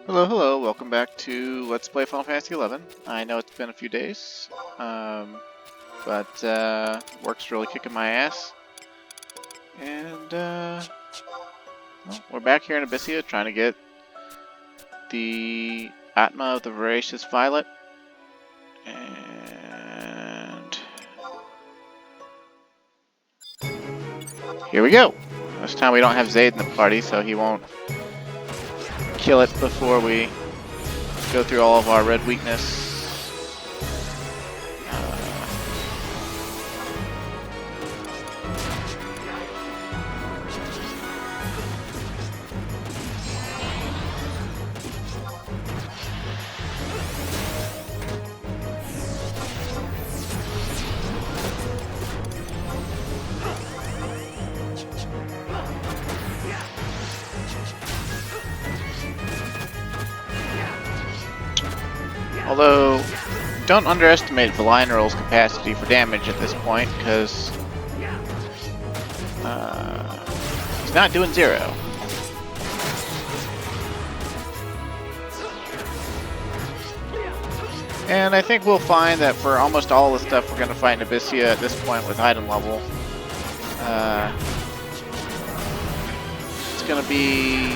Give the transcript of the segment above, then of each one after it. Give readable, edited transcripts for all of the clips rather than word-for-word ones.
Hello, hello, welcome back to Let's Play Final Fantasy XI. I know it's been a few days, but work's really kicking my ass. And, well, we're back here in Abyssea trying to get the Atma of the Voracious Violet. And here we go! This time we don't have Zaid in the party, so he won't kill it before we go through all of our red weakness. Although, don't underestimate Valineral's capacity for damage at this point, because he's not doing zero. And I think we'll find that for almost all the stuff we're going to fight in Abyssea at this point with item level, it's going to be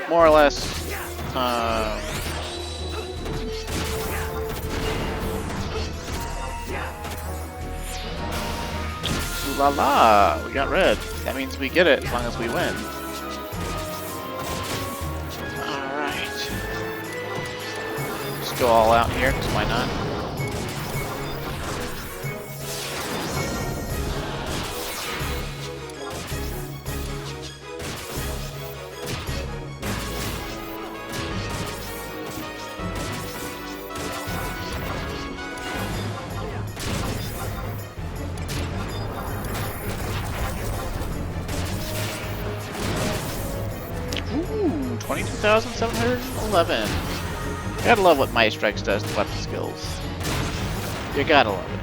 more or less ooh la la, we got red. That means we get it as long as we win. Alright. Just go all out here, because why not? Ooh, 22,711. Gotta love what Mighty Strikes does to weapon skills. You gotta love it.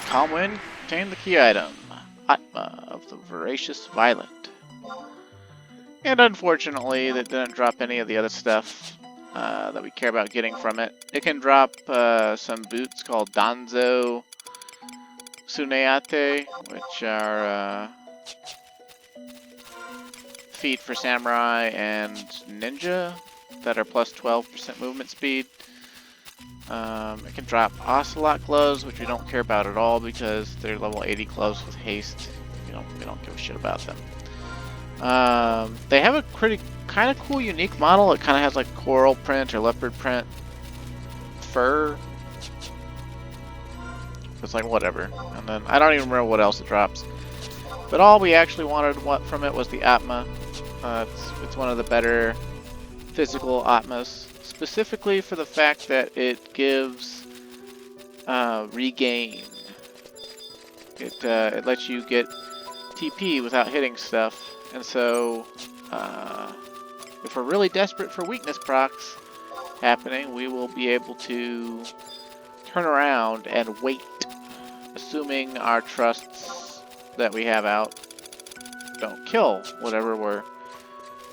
Calm Wind contained the key item, Atma of the Voracious Violet. And unfortunately, that didn't drop any of the other stuff that we care about getting from it. It can drop some boots called Danzo Tsuneate, which are feet for samurai and ninja that are plus 12% movement speed. It can drop Ocelot gloves, which we don't care about at all because they're level 80 gloves with haste. We don't give a shit about them. They have a pretty kind of cool, unique model. It kind of has like coral print or leopard print fur. It's like whatever. And then I don't even remember what else it drops. But all we actually wanted from it was the Atma. It's one of the better physical Atmas, specifically for the fact that it gives regain. It lets you get TP without hitting stuff, and so if we're really desperate for weakness procs happening, we will be able to turn around and wait, assuming our trusts that we have out don't kill whatever we're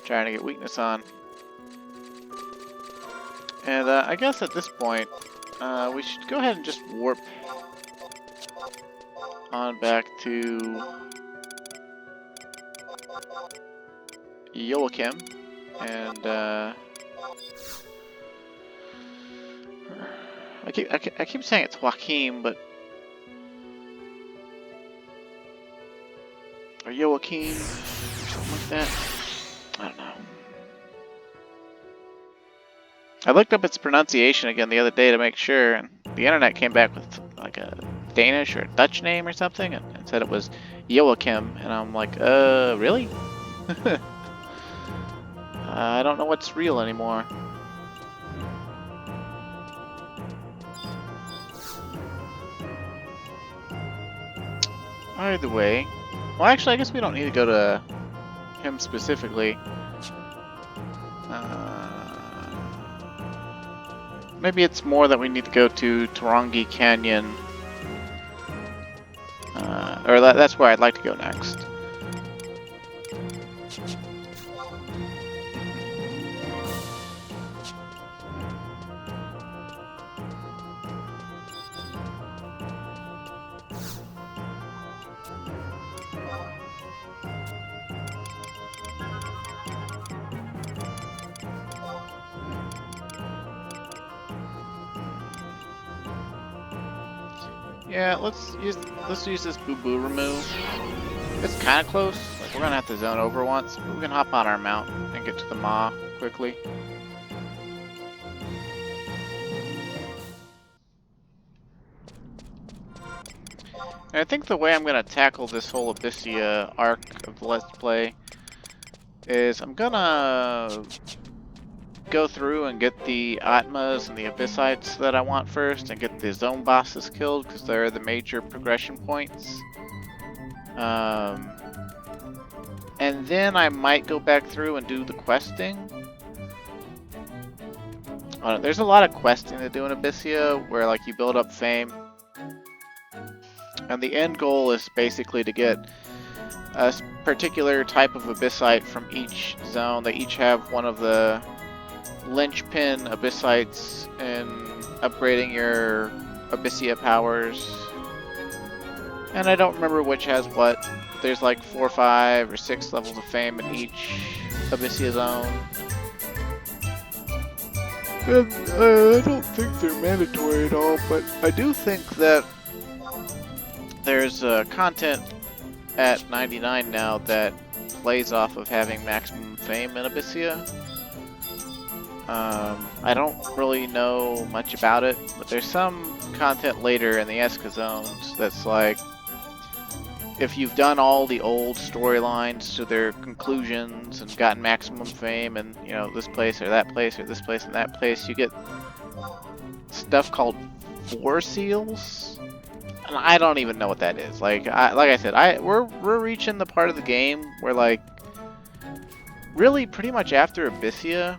trying to get weakness on. And I guess at this point, we should go ahead and just warp on back to Joachim, and I keep saying it's Joachim, but or Joachim, or something like that. I don't know. I looked up its pronunciation again the other day to make sure, and the internet came back with like a Danish or a Dutch name or something, and said it was Joachim, and I'm like, really? I don't know what's real anymore. Either way, well, actually, I guess we don't need to go to him specifically. Maybe it's more that we need to go to Tahrongi Canyon or that's where I'd like to go next. Yeah, let's use this boo boo remove. It's kind of close. Like, we're gonna have to zone over once, but we can hop on our mount and get to the maw quickly. And I think the way I'm gonna tackle this whole Abyssea arc of the Let's Play is I'm gonna go through and get the atmas and the abyssites that I want first, and get the zone bosses killed because they're the major progression points. And then I might go back through and do the questing. There's a lot of questing to do in Abyssea where like you build up fame, and the end goal is basically to get a particular type of abyssite from each zone. They each have one of the linchpin abyssites in upgrading your Abyssea powers, and I don't remember which has what. There's like 4, 5, or 6 levels of fame in each Abyssea zone. And I don't think they're mandatory at all, but I do think that there's content at 99 now that plays off of having maximum fame in Abyssea. I don't really know much about it, but there's some content later in the Esca zones that's like, if you've done all the old storylines to their conclusions and gotten maximum fame and, you know, this place or that place or this place and that place, you get stuff called Four Seals. And I don't even know what that is. Like I said, we're reaching the part of the game where, like, really pretty much after Abyssea,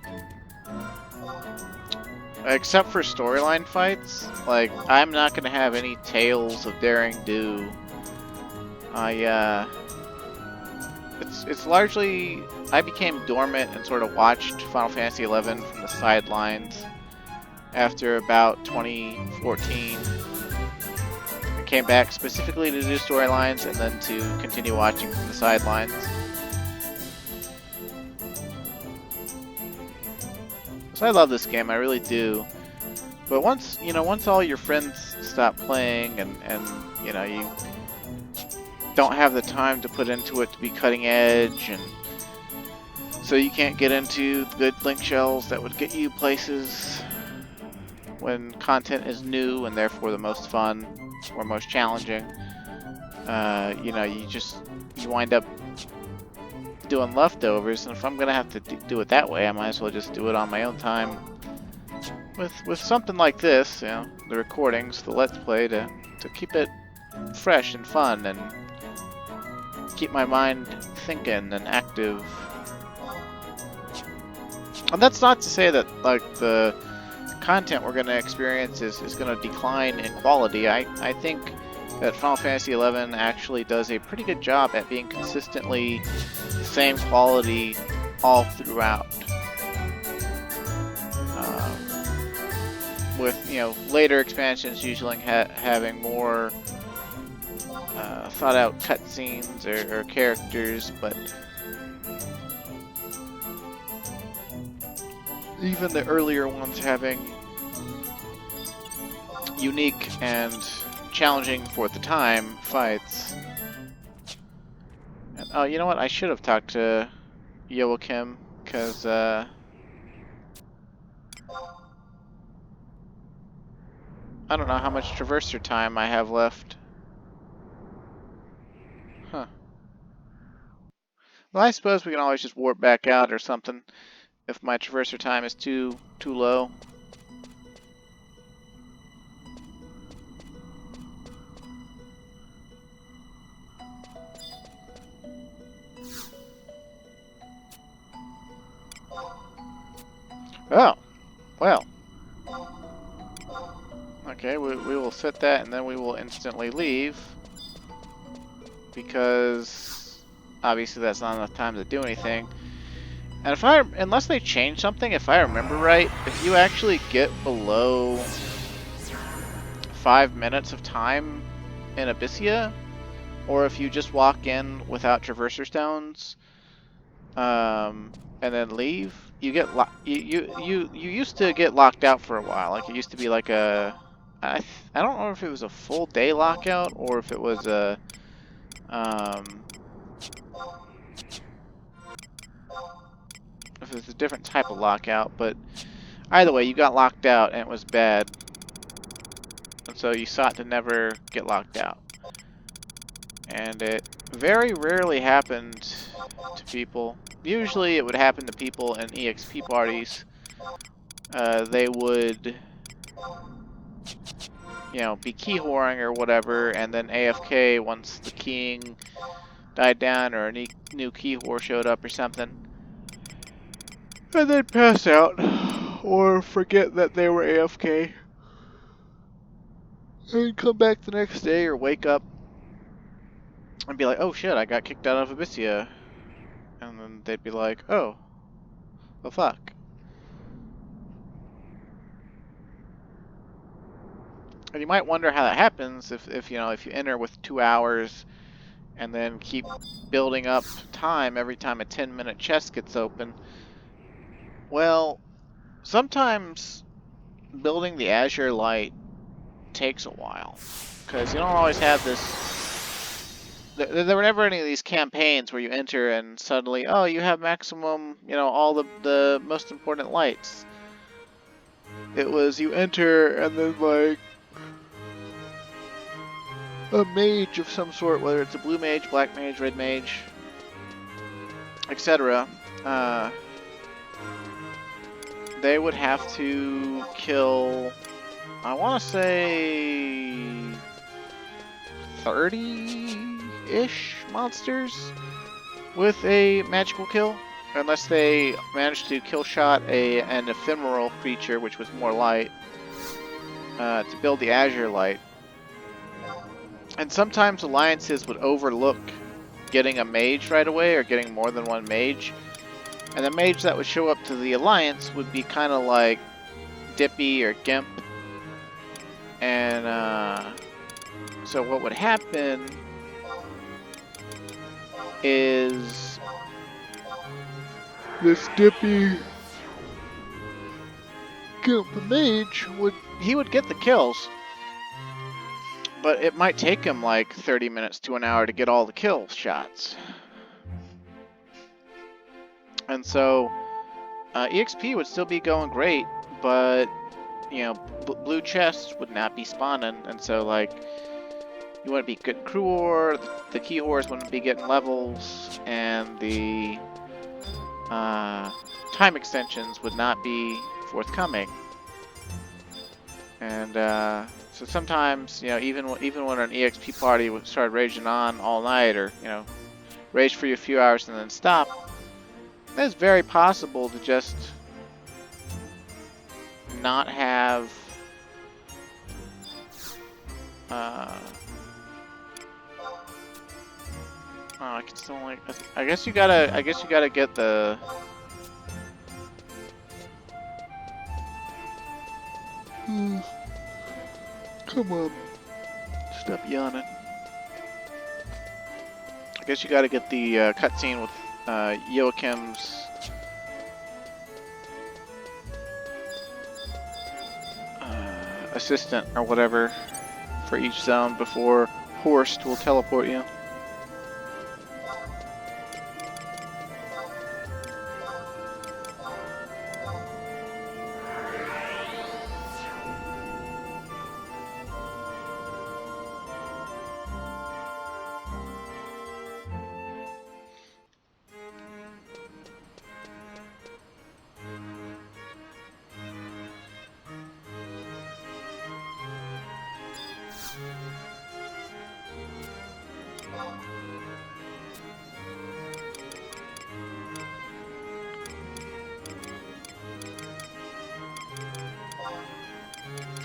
except for storyline fights, like, I'm not gonna have any tales of daring do. It's largely, I became dormant and sort of watched Final Fantasy XI from the sidelines after about 2014. I came back specifically to do storylines and then to continue watching from the sidelines. So I love this game, I really do. But once all your friends stop playing and you know, you don't have the time to put into it to be cutting edge, and so you can't get into the good link shells that would get you places when content is new and therefore the most fun or most challenging. You know, you wind up doing leftovers, and if I'm gonna have to do it that way, I might as well just do it on my own time with something like this, you know, the recordings, the Let's Play, to keep it fresh and fun and keep my mind thinking and active. And that's not to say that, like, the content we're going to experience is going to decline in quality. I think that Final Fantasy XI actually does a pretty good job at being consistently the same quality all throughout. With, you know, later expansions usually having more thought out cutscenes or characters, but even the earlier ones having unique and challenging for the time fights. And, oh, you know what? I should have talked to Joachim, because I don't know how much traverser time I have left. Huh. Well, I suppose we can always just warp back out or something if my traverser time is too low. Oh, well. Okay, we will set that and then we will instantly leave. because obviously that's not enough time to do anything. And unless they change something, if I remember right, if you actually get below 5 minutes of time in Abyssea, or if you just walk in without traverser stones, and then leave, you get you used to get locked out for a while. Like it used to be like a I don't know if it was a full day lockout or if it was a if it was a different type of lockout, but either way, you got locked out and it was bad. And so you sought to never get locked out. And it very rarely happened to people. Usually it would happen to people in EXP parties. They would, you know, be key whoring or whatever, and then AFK once the keying died down or a new key whore showed up or something. And then pass out or forget that they were AFK. And come back the next day or wake up and be like, oh shit, I got kicked out of Abyssea. And then they'd be like, oh, the fuck. And you might wonder how that happens if you know, if you enter with 2 hours and then keep building up time every time a 10-minute chest gets open. Well, sometimes building the Azure Light takes a while, because you don't always have this. There were never any of these campaigns where you enter and suddenly, oh, you have maximum, you know, all the most important lights. It was you enter and then like a mage of some sort, whether it's a blue mage, black mage, red mage, etc. They would have to kill, I want to say, 30-ish monsters with a magical kill, unless they managed to kill shot an ephemeral creature, which was more light, to build the Azure Light. And sometimes alliances would overlook getting a mage right away, or getting more than one mage. And the mage that would show up to the alliance would be kind of like Dippy or Gimp. And so what would happen is this Dippy Gimp mage would get the kills. But it might take him like 30 minutes to an hour to get all the kill shots. And so, EXP would still be going great, but, you know, blue chests would not be spawning, and so, like, you wouldn't be getting crew ore, the key whores wouldn't be getting levels, and the time extensions would not be forthcoming. And, so sometimes, you know, even when an EXP party would start raging on all night, or, you know, rage for a few hours and then stop, it's very possible to just not have oh, I can still like, I guess you gotta get the come on, stop yawning. I guess you gotta get the cutscene with Joachim's assistant or whatever for each zone before Horst will teleport you.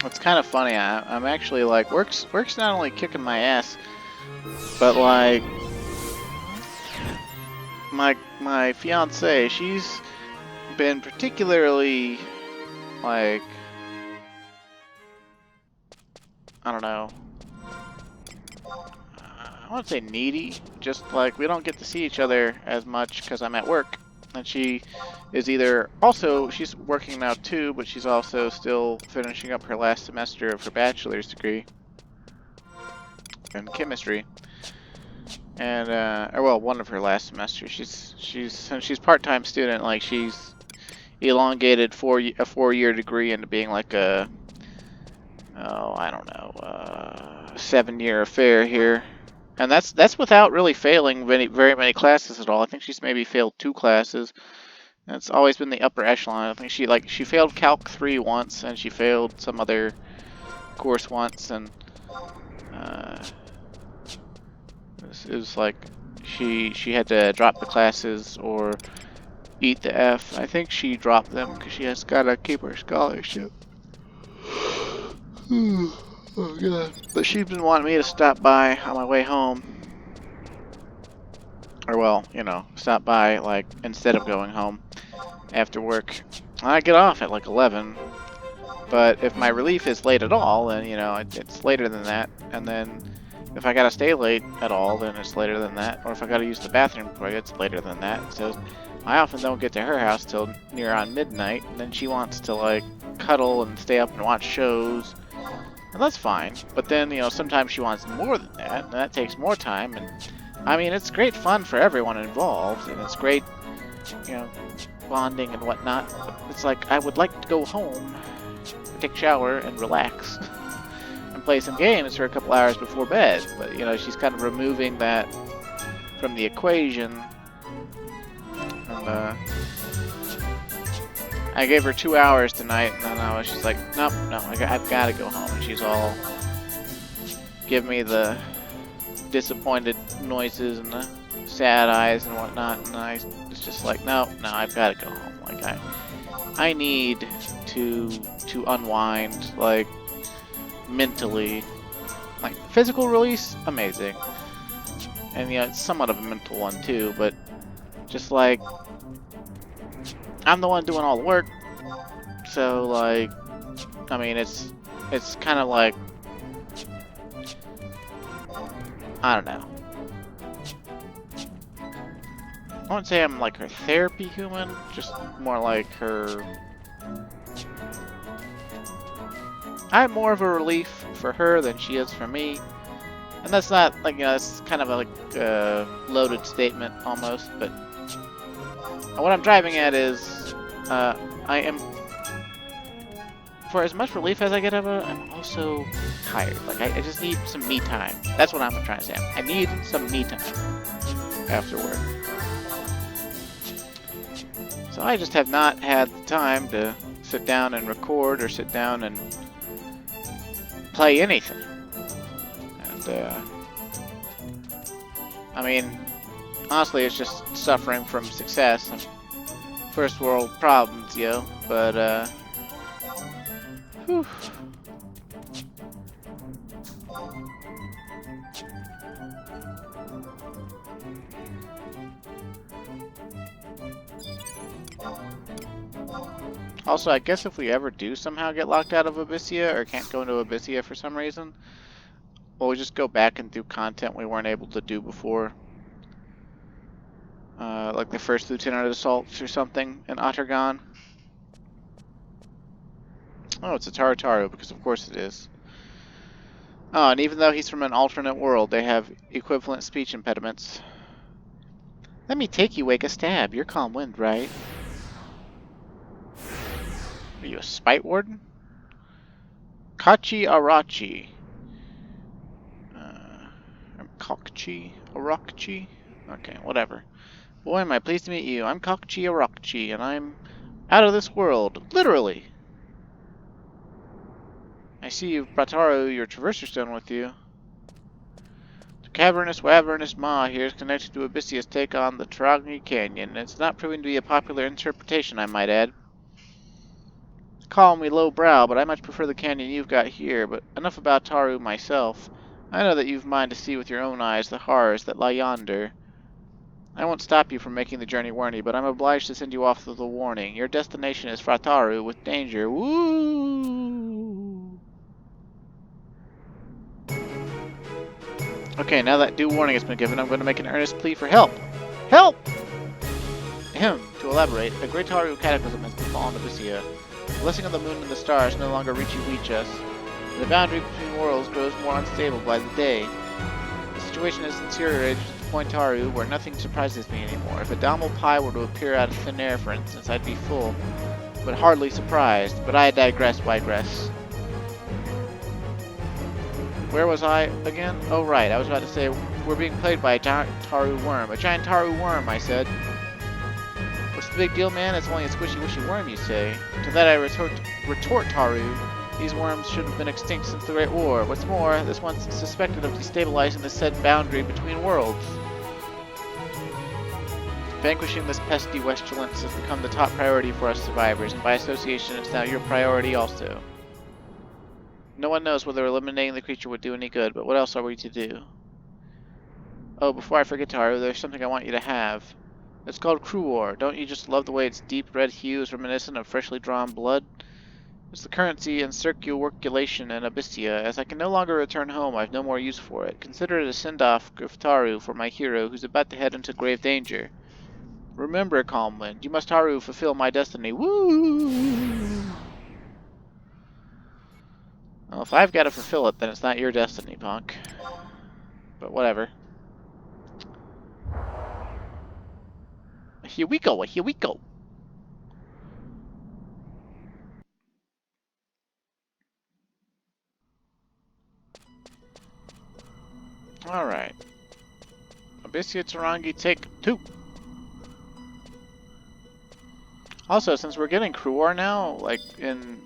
It's kind of funny. I'm actually like, work's not only kicking my ass, But like my fiance, she's been particularly like, I don't know, I won't say needy, just like we don't get to see each other as much because I'm at work. And she is either also, she's working now too, but she's also still finishing up her last semester of her bachelor's degree in chemistry. And, or well, one of her last semesters. Since she's part-time student, like she's elongated a 4-year degree into being like a, oh, I don't know, 7-year affair here. And that's without really failing very many classes at all. I think she's maybe failed 2 classes. And it's always been the upper echelon. I think she failed Calc 3 once, and she failed some other course once, and it was like she had to drop the classes or eat the F. I think she dropped them because she has got to keep her scholarship. Oh god. But she's been wanting me to stop by on my way home. Or well, you know, stop by like instead of going home after work. I get off at like 11. But if my relief is late at all, then, you know, it's later than that. And then if I gotta stay late at all, then it's later than that. Or if I gotta use the bathroom quick, it's later than that. So I often don't get to her house till near on midnight. And then she wants to, like, cuddle and stay up and watch shows. And that's fine. But then, you know, sometimes she wants more than that. And that takes more time. And, I mean, it's great fun for everyone involved. And it's great, you know, bonding and whatnot. But it's like, I would like to go home, take a shower, and relax. And play some games for a couple hours before bed. But, you know, she's kind of removing that from the equation. And, I gave her 2 hours tonight, and then she's like, nope, no, I've got to go home. And she's all give me the disappointed noises and the sad eyes and whatnot. And it's just like, no, I've got to go home. Like, I need to unwind, like, mentally. Like, physical release, amazing. And, you know, it's somewhat of a mental one, too, but just, like, I'm the one doing all the work, so, like, I mean, it's kind of like, I don't know. I wouldn't say I'm like her therapy human, just more like her. I'm more of a relief for her than she is for me. And that's not, like, you know, it's kind of like a loaded statement almost, but what I'm driving at is, I am, for as much relief as I get of it, I'm also tired. Like, I just need some me time. That's what I'm trying to say. I need some me time after work. So I just have not had the time to sit down and record or sit down and play anything. And, I mean, honestly, it's just suffering from success and first world problems, yo. But, whew. Also, I guess if we ever do somehow get locked out of Abyssea or can't go into Abyssea for some reason, we'll just go back and do content we weren't able to do before. Like the first Lieutenant Assaults or something in Ottergon. Oh, it's a Tarataru, because of course it is. Oh, and even though he's from an alternate world, they have equivalent speech impediments. Let me take you, Wake a Stab. You're Calm Wind, right? Are you a Spite Warden? Kachi Arachi. Kokchi Arakchi? Okay, whatever. Boy, am I pleased to meet you. I'm Kokchi Arakchi, and I'm out of this world. Literally. I see you've brought your Traverser Stone with you. The cavernous, wavernous maw here is connected to Abyssea's take on the Tahrongi Canyon. It's not proving to be a popular interpretation, I might add. Call me lowbrow, but I much prefer the canyon you've got here. But enough about Taru myself. I know that you've mind to see with your own eyes the horrors that lie yonder. I won't stop you from making the journey, Warney, but I'm obliged to send you off with a warning. Your destination is Frataru with danger. Woo! Okay, now that due warning has been given, I'm going to make an earnest plea for help. Help! To elaborate, a great Taru cataclysm has befallen Abyssea. The blessing of the moon and the stars no longer reach us. The boundary between worlds grows more unstable by the day. The situation has deteriorated to the point Taru where nothing surprises me anymore. If a Domal Pie were to appear out of thin air, for instance, I'd be full, but hardly surprised. But I digress. Where was I again? Oh, right. I was about to say, we're being played by a giant Taru worm. A giant Taru worm, I said. What's the big deal, man? It's only a squishy-wishy worm, you say. To that I retort, Taru. These worms should have been extinct since the Great War. What's more, this one's suspected of destabilizing the said boundary between worlds. Vanquishing this pesky Westulence has become the top priority for us survivors, and by association it's now your priority also. No one knows whether eliminating the creature would do any good, but what else are we to do? Oh, before I forget, Taru, there's something I want you to have. It's called Cruor. Don't you just love the way its deep red hue is reminiscent of freshly drawn blood? It's the currency in circulation in Abyssea. As I can no longer return home, I've no more use for it. Consider it a send-off of Taru for my hero, who's about to head into grave danger. Remember, Calmwind, you must, Taru, fulfill my destiny. Woo! Well, if I've got to fulfill it, then it's not your destiny, punk. But whatever. Here we go, here we go. Alright. Abyssea Tahrongi, take 2. Also, since we're getting Cruor now, like in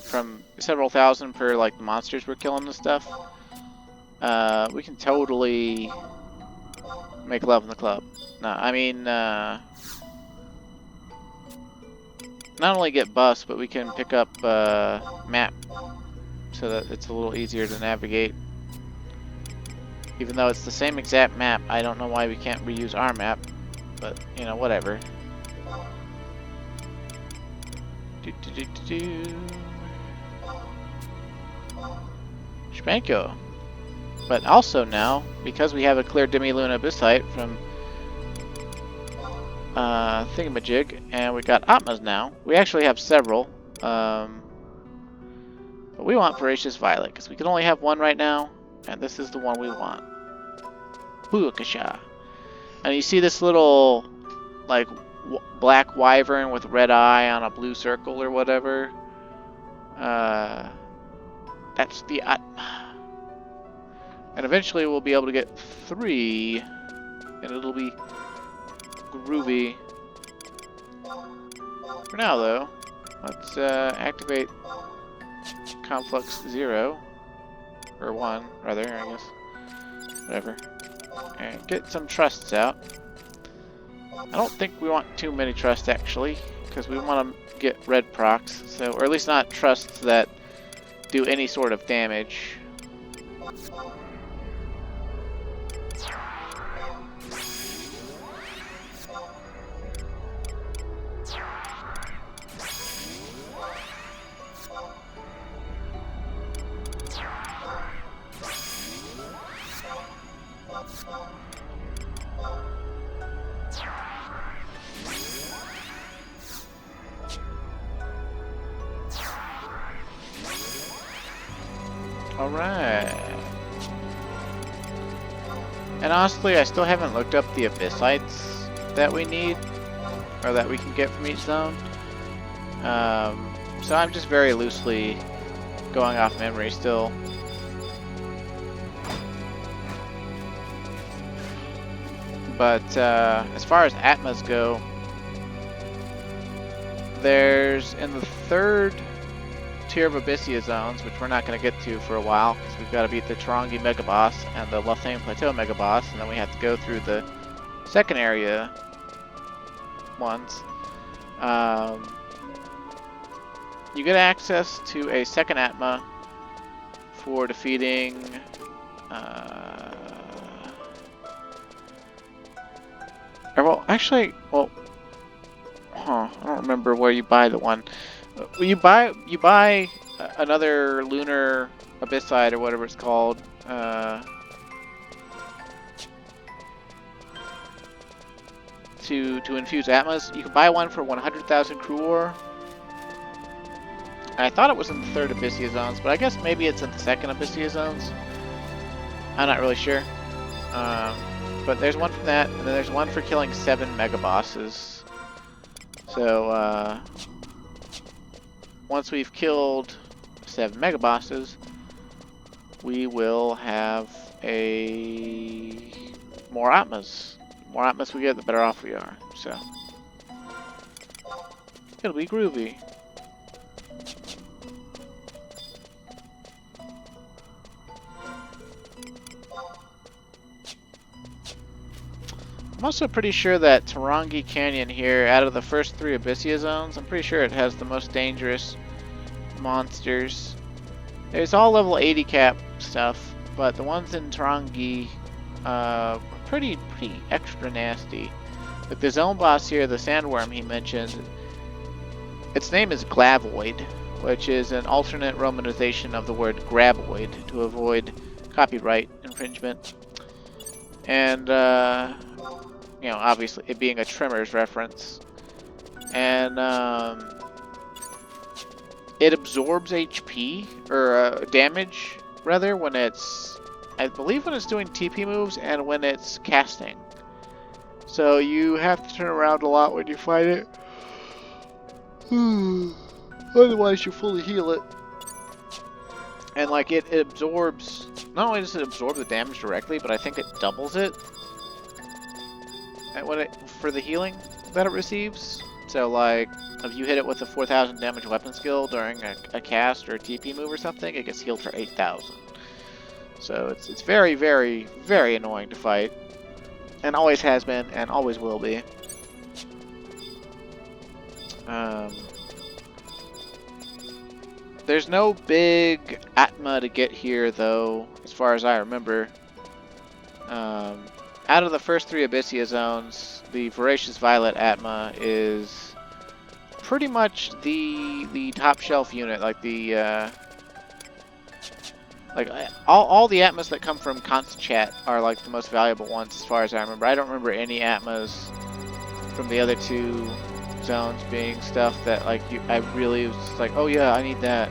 from several thousand per like the monsters we're killing and stuff, we can totally make love in the club. No, I mean not only get buffs, but we can pick up map so that it's a little easier to navigate. Even though it's the same exact map, I don't know why we can't reuse our map, but you know, whatever. Spanko. But also now, because we have a clear Demi-Luna Abyssite from Thingamajig, and we got Atmas now, we actually have several. But we want Voracious Violet, because we can only have one right now, and this is the one we want. Bukasha. And you see this little, like, black wyvern with red eye on a blue circle or whatever? That's the atma. And eventually we'll be able to get 3, and it'll be groovy. For now, though, let's activate Conflux 0. Or 1, rather, I guess. Whatever. And get some trusts out. I don't think we want too many trusts, actually, because we want to get red procs, so, or at least not trusts that do any sort of damage. Alright. And honestly, I still haven't looked up the Abyssites that we need, or that we can get from each zone. So I'm just very loosely going off memory still. But as far as atmas go, there's in the 3rd tier of Abyssea zones, which we're not going to get to for a while, because we've got to beat the Tahrongi Mega Boss and the Lothane Plateau Mega Boss, and then we have to go through the second area ones. You get access to a second Atma for defeating Well, actually, well, I don't remember where you buy the one. You buy another lunar abyssite or whatever it's called. To infuse atmas. You can buy one for 100,000 crew ore. I thought it was in the 3rd Abyssea zones, but I guess maybe it's in the 2nd Abyssea zones. I'm not really sure. But there's one from that, and then there's one for killing 7 mega bosses. So once we've killed 7 mega bosses, we will have more atmas. The more atmas we get, the better off we are. So it'll be groovy. I'm also pretty sure that Tahrongi Canyon here, out of the first 3 Abyssea zones, I'm pretty sure it has the most dangerous monsters. There's all level 80 cap stuff, but the ones in Tahrongi are pretty extra nasty. Like the zone boss here, the sandworm he mentioned, its name is Glavoid, which is an alternate romanization of the word graboid to avoid copyright infringement. And you know, obviously it being a Tremors reference, and it absorbs HP or damage rather when it's, I believe, when it's doing TP moves and when it's casting. So you have to turn around a lot when you fight it. Otherwise, you fully heal it. And like it absorbs. Not only does it absorb the damage directly, but I think it doubles it. For the healing that it receives. So like, if you hit it with a 4,000 damage weapon skill during a cast or a TP move or something, it gets healed for 8,000. So it's very, very, very annoying to fight. And always has been, and always will be. There's no big atma to get here, though, as far as I remember. Out of the first 3 Abyssea zones, the Voracious Violet Atma is pretty much the top shelf unit. Like the all the Atmas that come from Const Chat are like the most valuable ones, as far as I remember. I don't remember any Atmas from the other 2 zones being stuff that like I really was just like, oh yeah, I need that.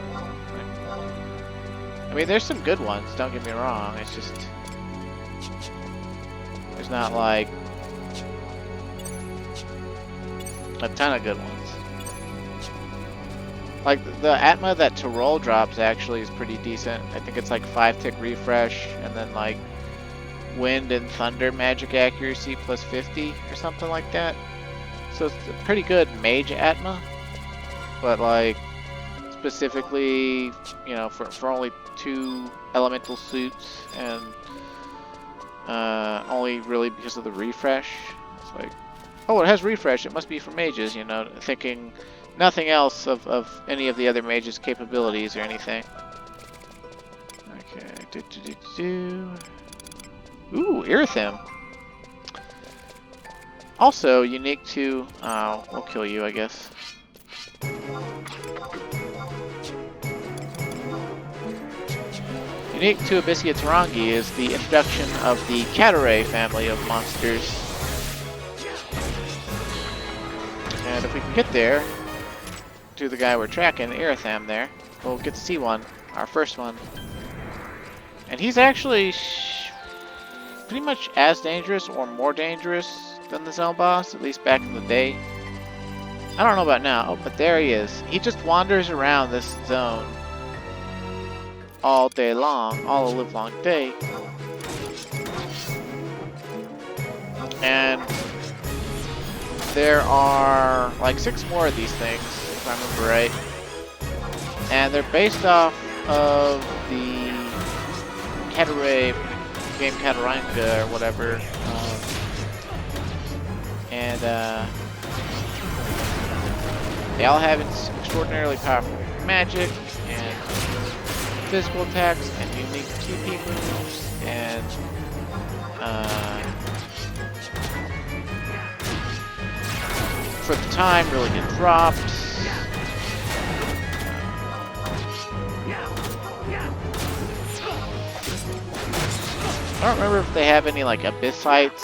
I mean, there's some good ones. Don't get me wrong. It's just there's not like a ton of good ones. Like the Atma that Tyrol drops actually is pretty decent. I think it's like 5-tick refresh and then like wind and thunder magic accuracy plus 50 or something like that. So it's a pretty good mage Atma, but like specifically, you know, for only 2 elemental suits and only really because of the refresh. It's like, oh, it has refresh, it must be for mages, you know, thinking nothing else of any of the other mages' capabilities or anything. Okay, Ooh, Irithim. Also unique to, we'll kill you, I guess. Unique to Abyssea Tahrongi is the introduction of the Cataray family of monsters. And if we can get there, to the guy we're tracking, Iritham there, we'll get to see one, our first one. And he's actually pretty much as dangerous or more dangerous than the zone boss, at least back in the day. I don't know about now, but there he is. He just wanders around this zone all day long, all the live long day. And there are like 6 more of these things, if I remember right. And they're based off of the Cataray game Cataranga or whatever. And they all have extraordinarily powerful magic and physical attacks and unique TP moves and for the time, really good drops. I don't remember if they have any like Abyssites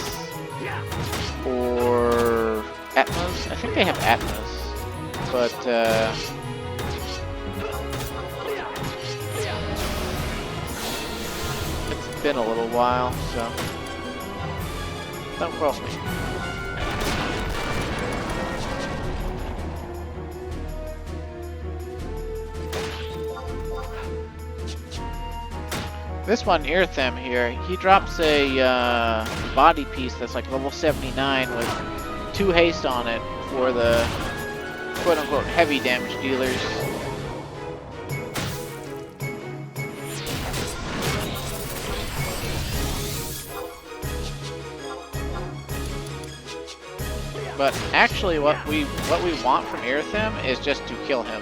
or Atmas. I think they have Atmas, but it's been a little while, so don't quote me. This one, Irtham here, he drops a body piece that's like level 79 with 2 haste on it for the quote-unquote heavy damage dealers. But actually, what we want from Irtham is just to kill him.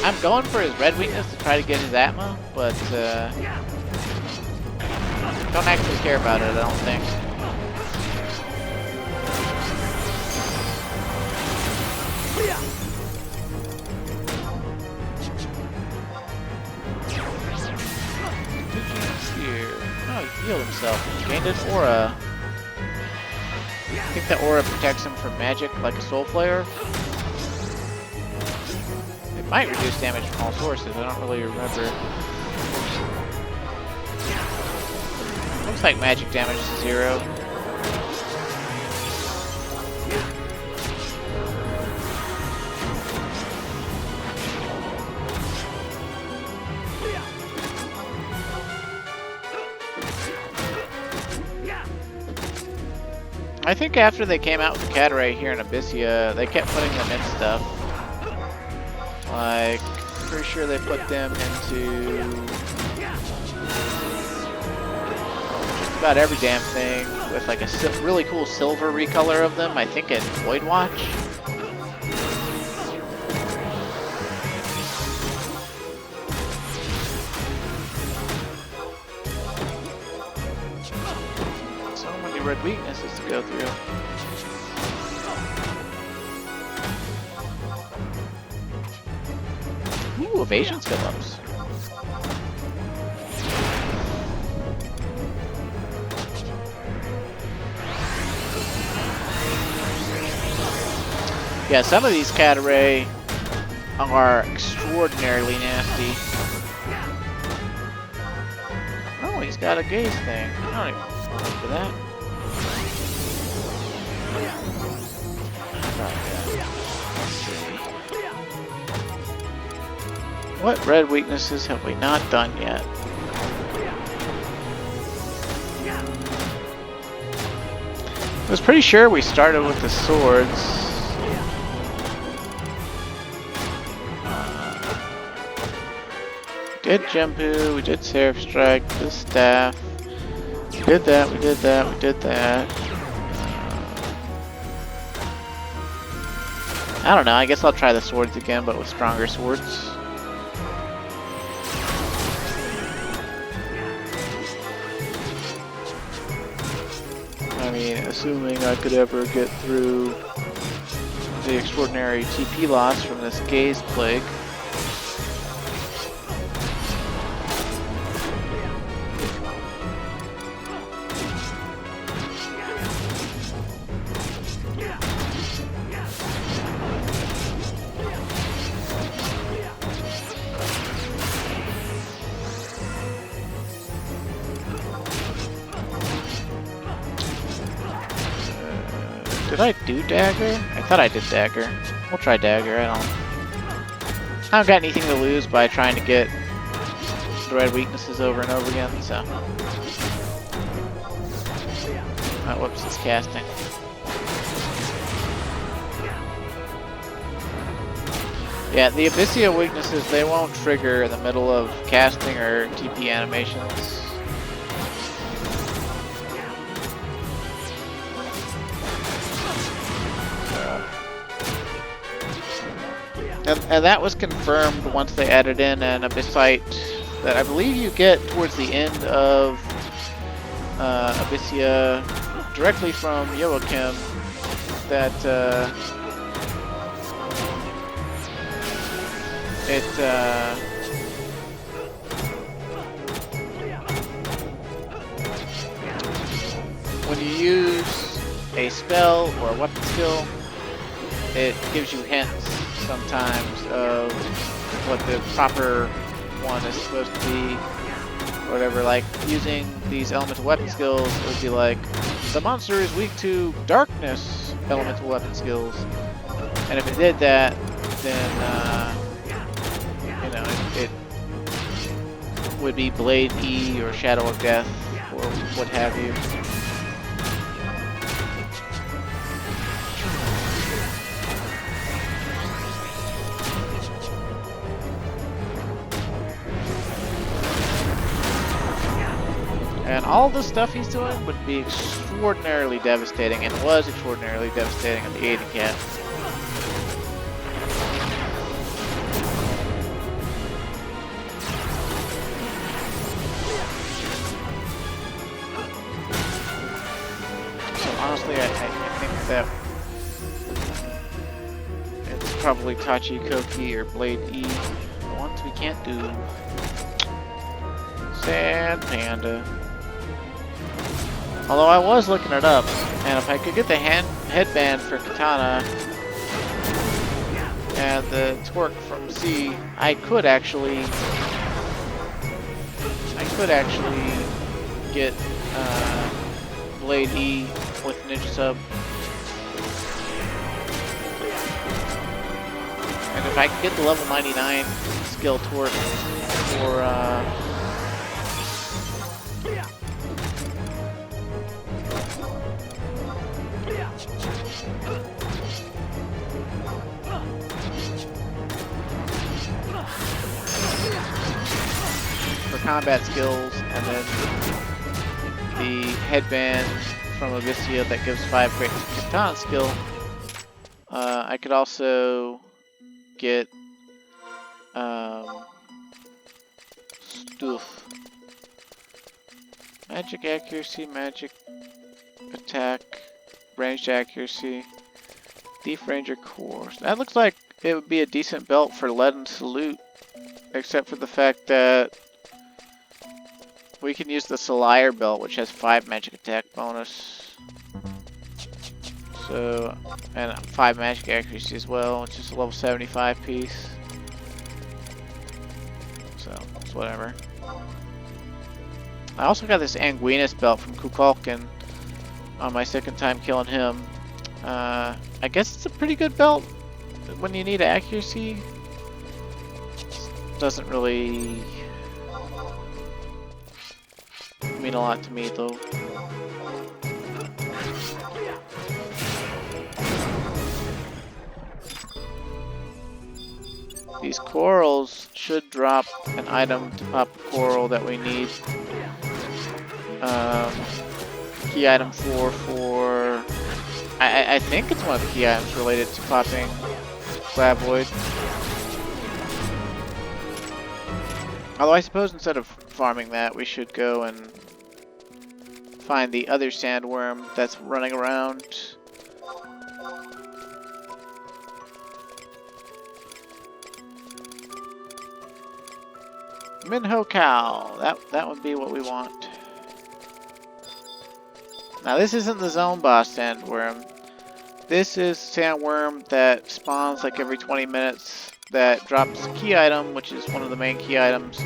I'm going for his red weakness to try to get his atma, but don't actually care about it, I don't think. Here. Oh, he healed himself. He gained an aura. I think that aura protects him from magic like a soul flare. Might reduce damage from all sources, I don't really remember. Looks like magic damage is 0. I think after they came out with the Cataract here in Abyssea, they kept putting them in stuff. Like, pretty sure they put them into just about every damn thing with like a really cool silver recolor of them, I think in Void Watch. So many red weaknesses to go through. Ooh, evasion skill ups. Yeah, some of these Cataract are extraordinarily nasty. Oh, he's got a gaze thing. I don't even remember that. Let's see. What red weaknesses have we not done yet? I was pretty sure we started with the swords. We did Jumpu, we did Seraph Strike, the staff. We did that, we did that, we did that. I don't know, I guess I'll try the swords again, but with stronger swords. I mean, assuming I could ever get through the extraordinary TP loss from this gaze plague. Did I do dagger? I thought I did dagger. We'll try dagger. I don't got anything to lose by trying to get the red weaknesses over and over again, so. Oh, whoops, it's casting. Yeah, the Abyssea weaknesses, they won't trigger in the middle of casting or TP animations. And that was confirmed once they added in an Abyssite that I believe you get towards the end of Abyssea directly from Joachim that when you use a spell or a weapon skill, it gives you hints sometimes of what the proper one is supposed to be, or whatever. Like using these elemental weapon skills, it would be like the monster is weak to darkness elemental weapon skills, and if it did that, then you know, it would be Blade E or Shadow of Death or what have you. And all the stuff he's doing would be extraordinarily devastating, and was extraordinarily devastating in the 80 cap. So honestly, I think that it's probably Tachi Koki or Blade E. The ones we can't do. Sad Panda. Although I was looking it up, and if I could get the headband for Katana and the torque from C, I could actually get Blade E with Ninja Sub. And if I could get the level 99 skill torque for combat skills, and then the headband from Abyssea that gives 5 great Katana skill, I could also get stuff. Magic accuracy, magic attack, ranged accuracy, Thief Ranger core. That looks like it would be a decent belt for Leaden Salute, except for the fact that we can use the Solier belt, which has 5 magic attack bonus. So, and 5 magic accuracy as well, which is a level 75 piece. So, it's whatever. I also got this Anguinus belt from Kukulkan on my second time killing him. I guess it's a pretty good belt when you need accuracy. Doesn't really mean a lot to me though. These corals should drop an item to pop a coral that we need. Key item 4 for... I think it's one of the key items related to popping Glavoid. Although I suppose instead of farming that, we should go and find the other sandworm that's running around. Minho Cow. That would be what we want. Now this isn't the zone boss sandworm. This is sandworm that spawns like every 20 minutes that drops a key item, which is one of the main key items,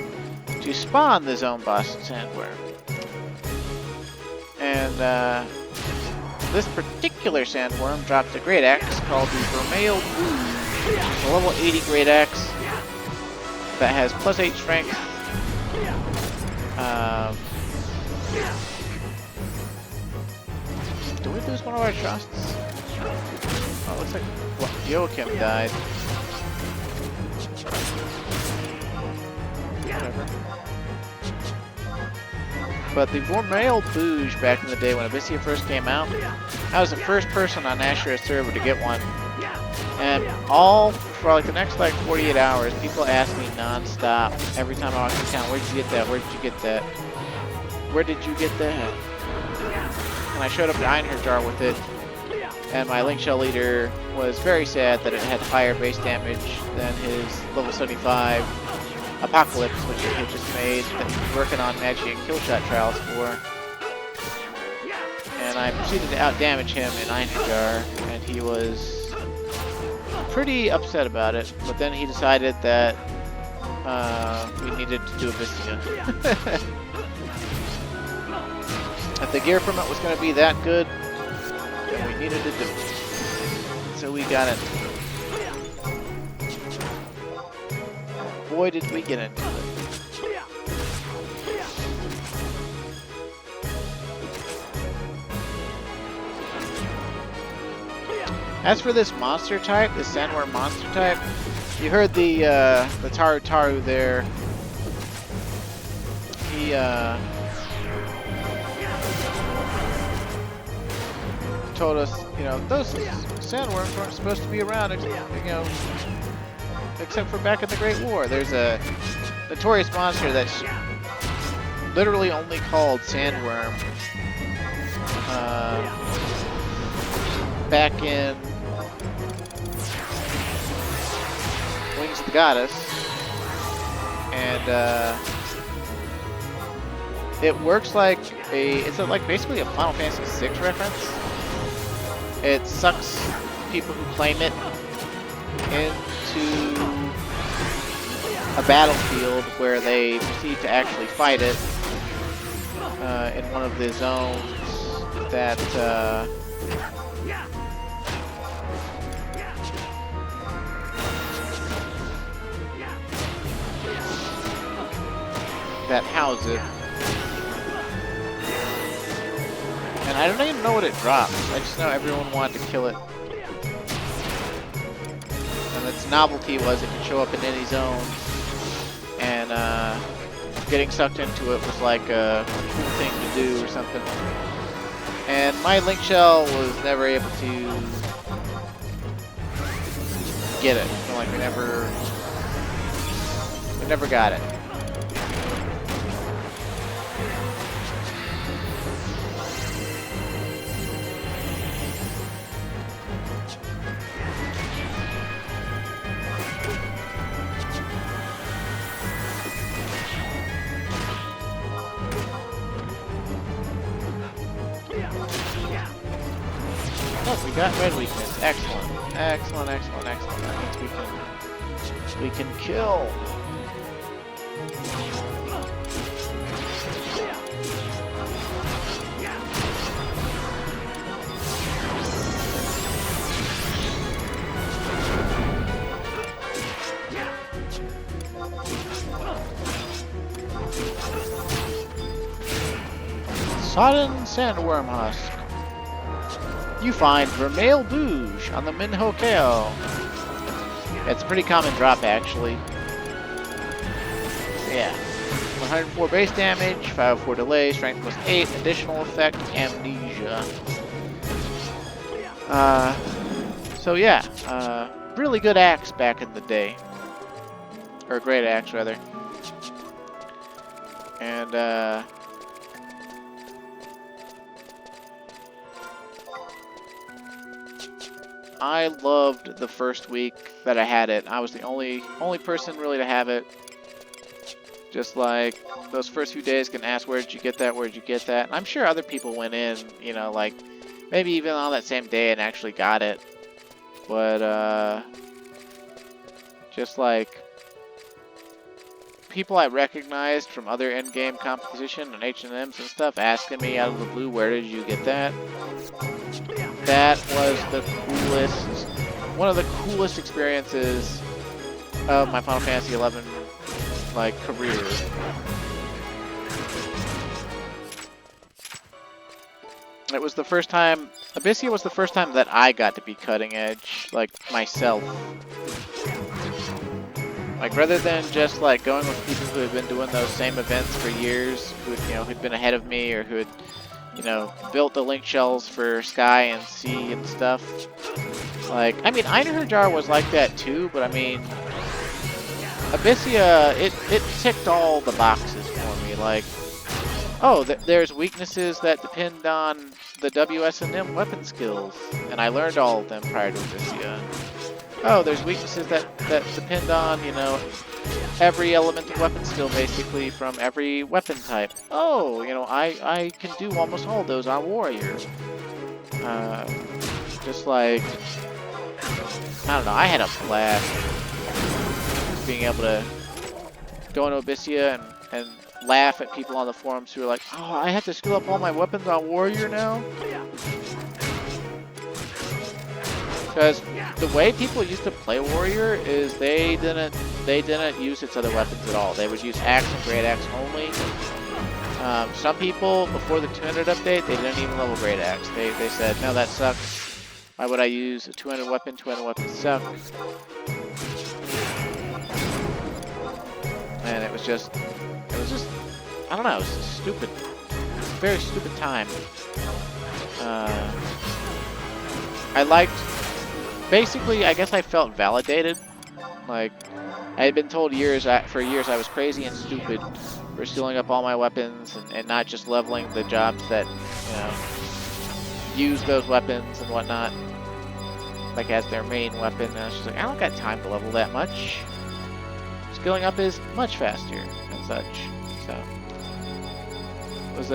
to spawn the zone boss sandworm. And this particular sandworm dropped a great axe called the Vermeil Rouge. It's a level 80 great axe that has plus 8 strength. Did we lose one of our trusts? Oh, it looks like Joachim died. Whatever. But the Vermeil Rouge back in the day when Abyssea first came out, I was the first person on Ashura's server to get one. And all for like the next like 48 hours, people ask me non-stop every time I walk into town, where did you get that? Where did you get that? Where did you get that? And I showed up to Einherjar with it, and my Link Shell leader was very sad that it had higher base damage than his level 75 Apocalypse, which he had just made, that he was working on Magi and Killshot trials for. And I proceeded to outdamage him in Einherjar, and he was pretty upset about it. But then he decided that we needed to do Abyssea. If the gear from it was going to be that good, then we needed to do it. So we got it. Boy, did we get into it. As for this monster type, this sandworm monster type, you heard the Taru there. He told us, you know, those sandworms weren't supposed to be around, except for back in the Great War. There's a notorious monster that's literally only called sandworm. Back in Wings of the Goddess, and it works like it's like basically a Final Fantasy VI reference. It sucks people who claim it into a battlefield where they proceed to actually fight it in one of the zones that house it. And I don't even know what it drops. I just know everyone wanted to kill it. And its novelty was it could show up in any zone. And getting sucked into it was like a cool thing to do or something. And my Link Shell was never able to get it. So, like we never got it. Oh, we got red weakness. Excellent. Excellent, excellent, excellent. That means we can kill. Sodden Sandworm Husk. You find Vermeil Bouge on the Minho KO. It's a pretty common drop, actually. Yeah. 104 base damage, 504 delay, strength plus 8, additional effect, amnesia. So yeah, really good axe back in the day. Or great axe, rather. And, I loved the first week that I had it. I was the only person really to have it. Just like those first few days can ask, where did you get that? Where did you get that? And I'm sure other people went in, you know, like maybe even on that same day and actually got it. But just like people I recognized from other in-game competition and H&Ms and stuff asking me out of the blue, where did you get that? That was the coolest, one of the coolest experiences of my Final Fantasy XI, like, career. It was the first time, Abyssea was the first time that I got to be cutting edge, like, myself. Like, rather than just, like, going with people who had been doing those same events for years, who had, you know, who'd been ahead of me, or who had, you know, built the link shells for Sky and Sea and stuff. Like, I mean, Einherjar was like that too, but I mean, Abyssea, it ticked all the boxes for me. Like, oh, there's weaknesses that depend on the WS&M weapon skills, and I learned all of them prior to Abyssea. Oh, there's weaknesses that depend on, you know, every elemental weapon skill basically from every weapon type. Oh, you know, I can do almost all those on Warrior. Just like, I don't know, I had a blast being able to go into Abyssea and laugh at people on the forums who are like, oh, I have to skill up all my weapons on Warrior now? Because the way people used to play Warrior is they didn't use its other weapons at all. They would use Axe and Great Axe only. Some people, before the 200 update, they didn't even level Great Axe. They said, no, that sucks. Why would I use a 200 weapon? 200 weapons suck. And it was just, I don't know, it was just stupid. Very stupid time. I liked, basically, I guess I felt validated. Like, I had been told for years I was crazy and stupid for skilling up all my weapons and not just leveling the jobs that, you know, use those weapons and whatnot, like as their main weapon. And I was just like, I don't got time to level that much. Skilling up is much faster and such. So it was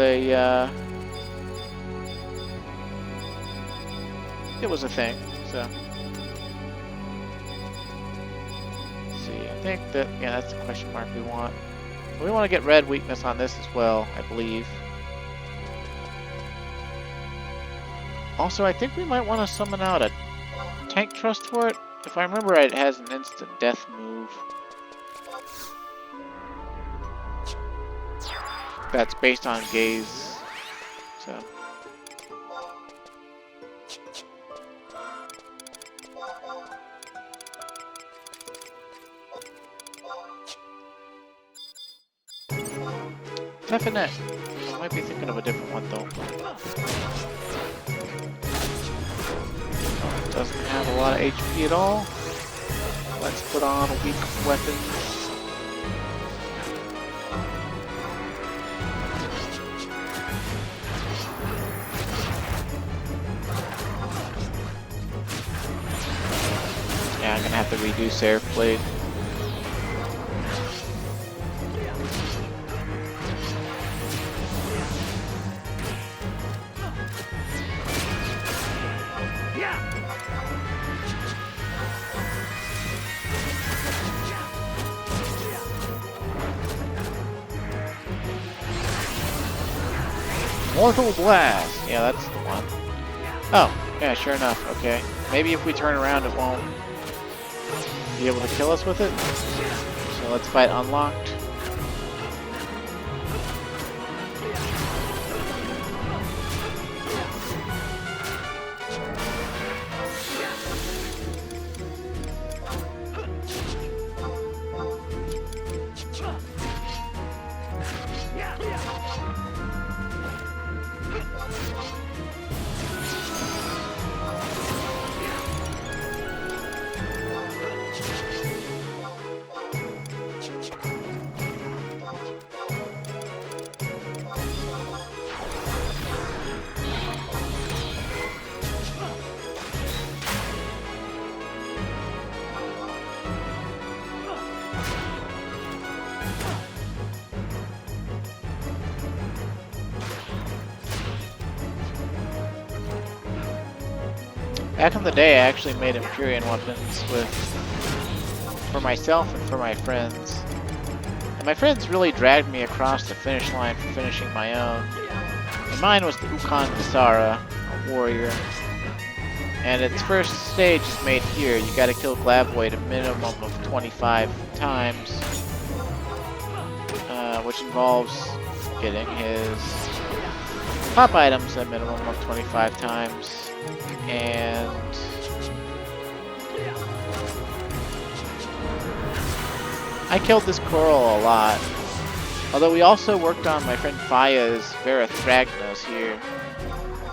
it was a thing. So let's see. I think that, yeah, that's the question mark we want. We want to get red weakness on this as well, I believe. Also, I think we might want to summon out a tank trust for it. If I remember right, it has an instant death move. That's based on gaze. So. Definite. I might be thinking of a different one though. Doesn't have a lot of HP at all. Let's put on a weak weapon. Yeah, I'm gonna have to redo Seraph Blade. Mortal Blast! Yeah, that's the one. Oh, yeah, sure enough, okay. Maybe if we turn around it won't be able to kill us with it. So let's fight Unlocked. Back in the day, I actually made Empyrean weapons for myself and for my friends. And my friends really dragged me across the finish line for finishing my own. And mine was the Ukon Visara, a warrior. And its first stage is made here. You gotta kill Glavoid a minimum of 25 times. Which involves getting his pop items a minimum of 25 times. And I killed this coral a lot. Although we also worked on my friend Faya's Verathragnos here.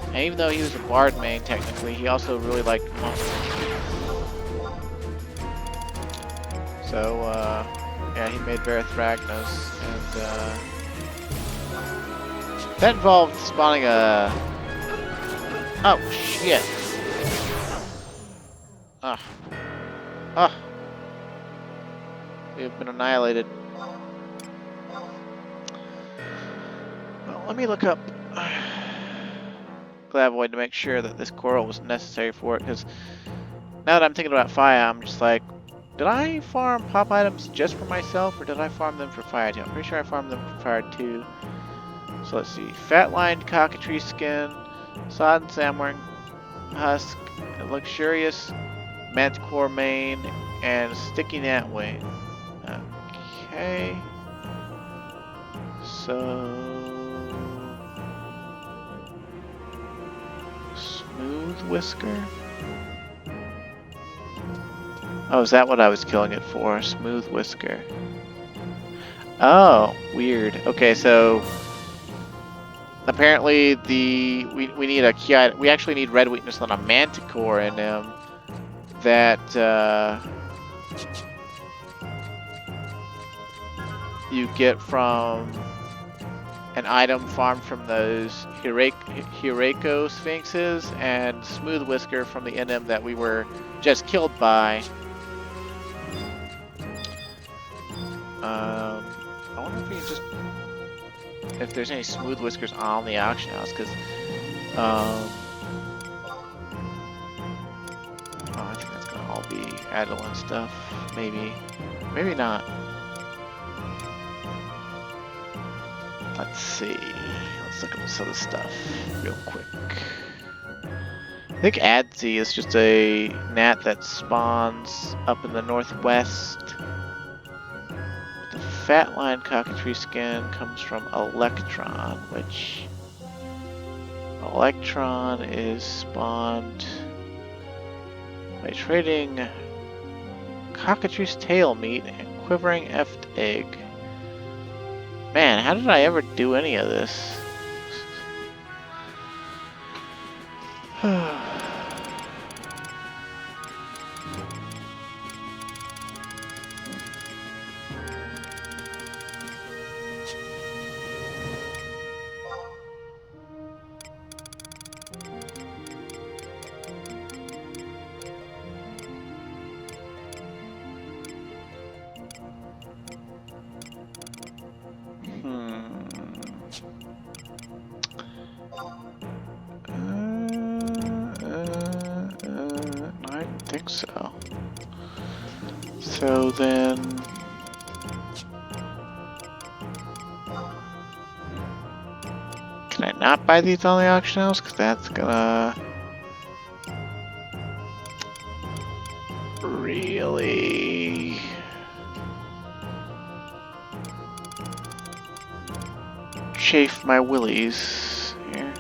And even though he was a bard main, technically, he also really liked monks. So, yeah, he made Verithragnos, and that involved spawning a... Oh, shit. Ugh. Ugh. We have been annihilated. Well, let me look up Glavoid to make sure that this coral was necessary for it, because now that I'm thinking about fire, I'm just like, did I farm pop items just for myself, or did I farm them for fire too? I'm pretty sure I farmed them for fire too. So let's see. Fat-lined cockatrice skin, sodden salmon husk, a luxurious manticore mane, and sticky gnat wing. Okay. So... Smooth whisker? Oh, is that what I was killing it for? Smooth whisker. Oh, weird. Okay, so apparently we need a key item. We actually need red weakness on a manticore in him that you get from an item farmed from those Hireko Sphinxes, and Smooth Whisker from the NM that we were just killed by. I wonder if we can just... if there's any Smooth Whiskers on the auction house, because... oh, I think that's going to all be Adeline stuff. Maybe. Maybe not. Let's see. Let's look at some of the stuff real quick. I think Abyssea is just a gnat that spawns up in the northwest. The fat-lined cockatrice skin comes from Electron, which... Electron is spawned by trading cockatrice tail meat and quivering effed egg. Man, how did I ever do any of this? I don't think so. So then... can I not buy these on the auction house? Because that's gonna... really... chafe my willies here.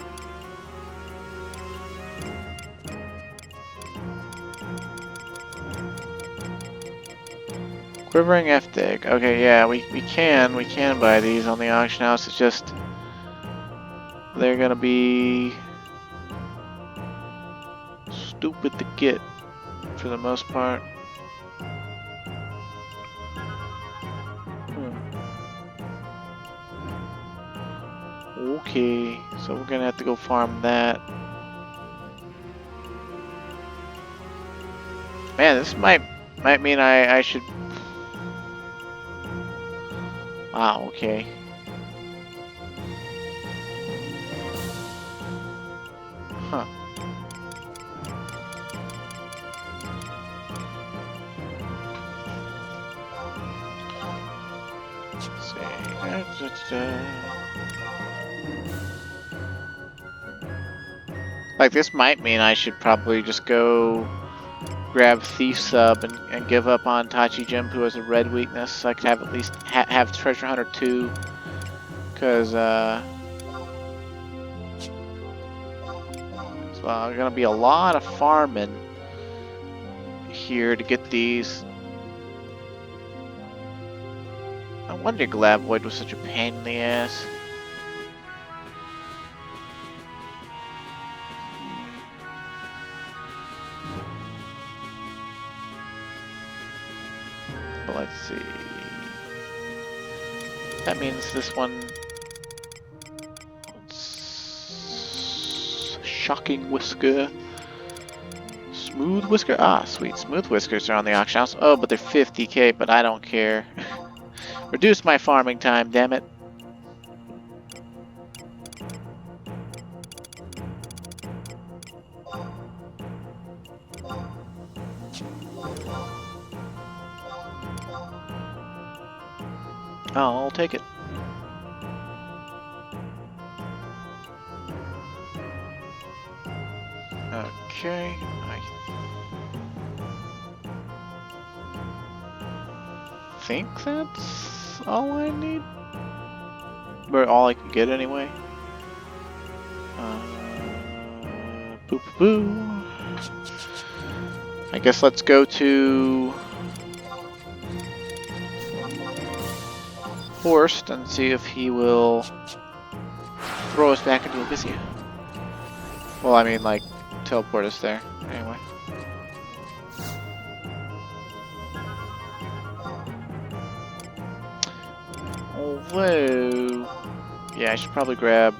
Quivering F-Dig. Okay, yeah, we can buy these on the auction house. It's just they're gonna be stupid to get for the most part. Okay, so we're gonna have to go farm that. Man, this might mean I should... wow, okay. Huh. Let's see. Like, this might mean I should probably just go grab Thief Sub and give up on Tachi Jempu as a red weakness, so I could have at least have Treasure Hunter 2, because it's gonna be a lot of farming here to get these. No wonder Glavoid was such a pain in the ass. let's see. That means this one... Shocking Whisker. Smooth Whisker? Ah, sweet. Smooth Whiskers are on the auction house. Oh, but they're 50k, but I don't care. Reduce my farming time, damn it. Oh, I'll take it. Okay, I think that's all I need. Or all I can get anyway. Boo boo boo. I guess let's go to Horst and see if he will throw us back into Abyssea. Well, I mean, like, teleport us there. Anyway. Although, yeah, I should probably grab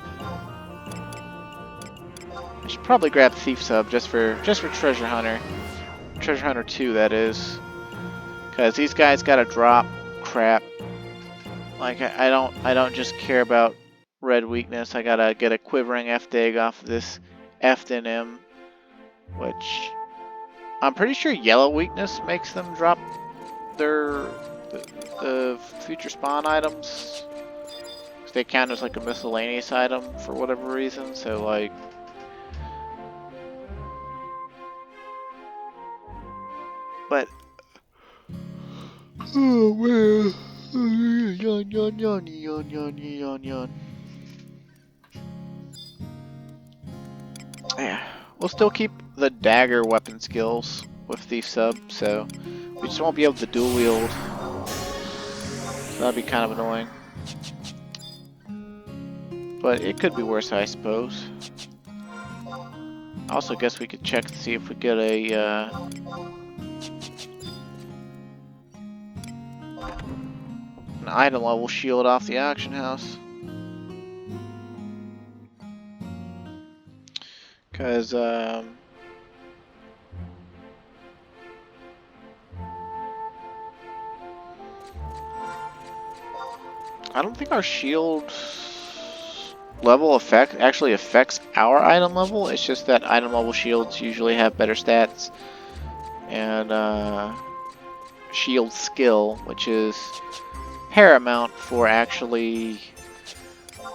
Thief Sub just for Treasure Hunter. Treasure Hunter 2, that is. Cause these guys gotta drop crap. Like I don't just care about red weakness. I gotta get a quivering F-Dig off of this F-N-M, which I'm pretty sure yellow weakness makes them drop the future spawn items. They count as like a miscellaneous item for whatever reason. So like, but oh man, yawn yawn yawn yawn yawn yawn yawn. Yeah, we'll still keep the dagger weapon skills with Thief Sub, so we just won't be able to dual wield. So that'd be kind of annoying. But it could be worse, I suppose. I also guess we could check to see if we get a an item level shield off the auction house. Because, I don't think our shield level actually affects our item level. It's just that item level shields usually have better stats. And, shield skill, which is paramount for actually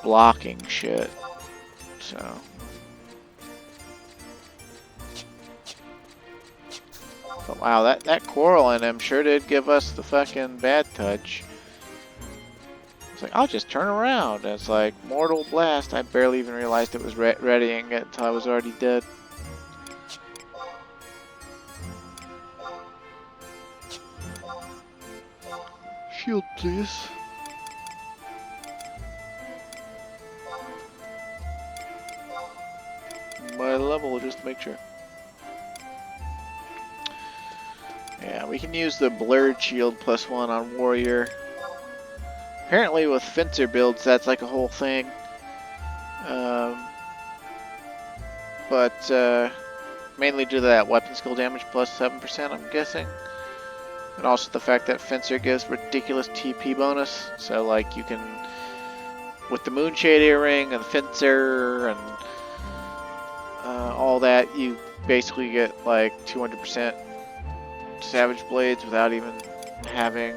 blocking shit. So... But wow, that coral in him sure did give us the fucking bad touch. It's like, I'll just turn around. And it's like, Mortal Blast. I barely even realized it was readying it until I was already dead. Shield, please. My level, just to make sure. Yeah, we can use the blurred shield +1 on warrior. Apparently with fencer builds that's like a whole thing. But mainly due to that weapon skill damage +7%, I'm guessing. And also the fact that fencer gives ridiculous TP bonus. So like you can, with the Moonshade Earring and the fencer and all that, you basically get like 200% Savage Blades without even having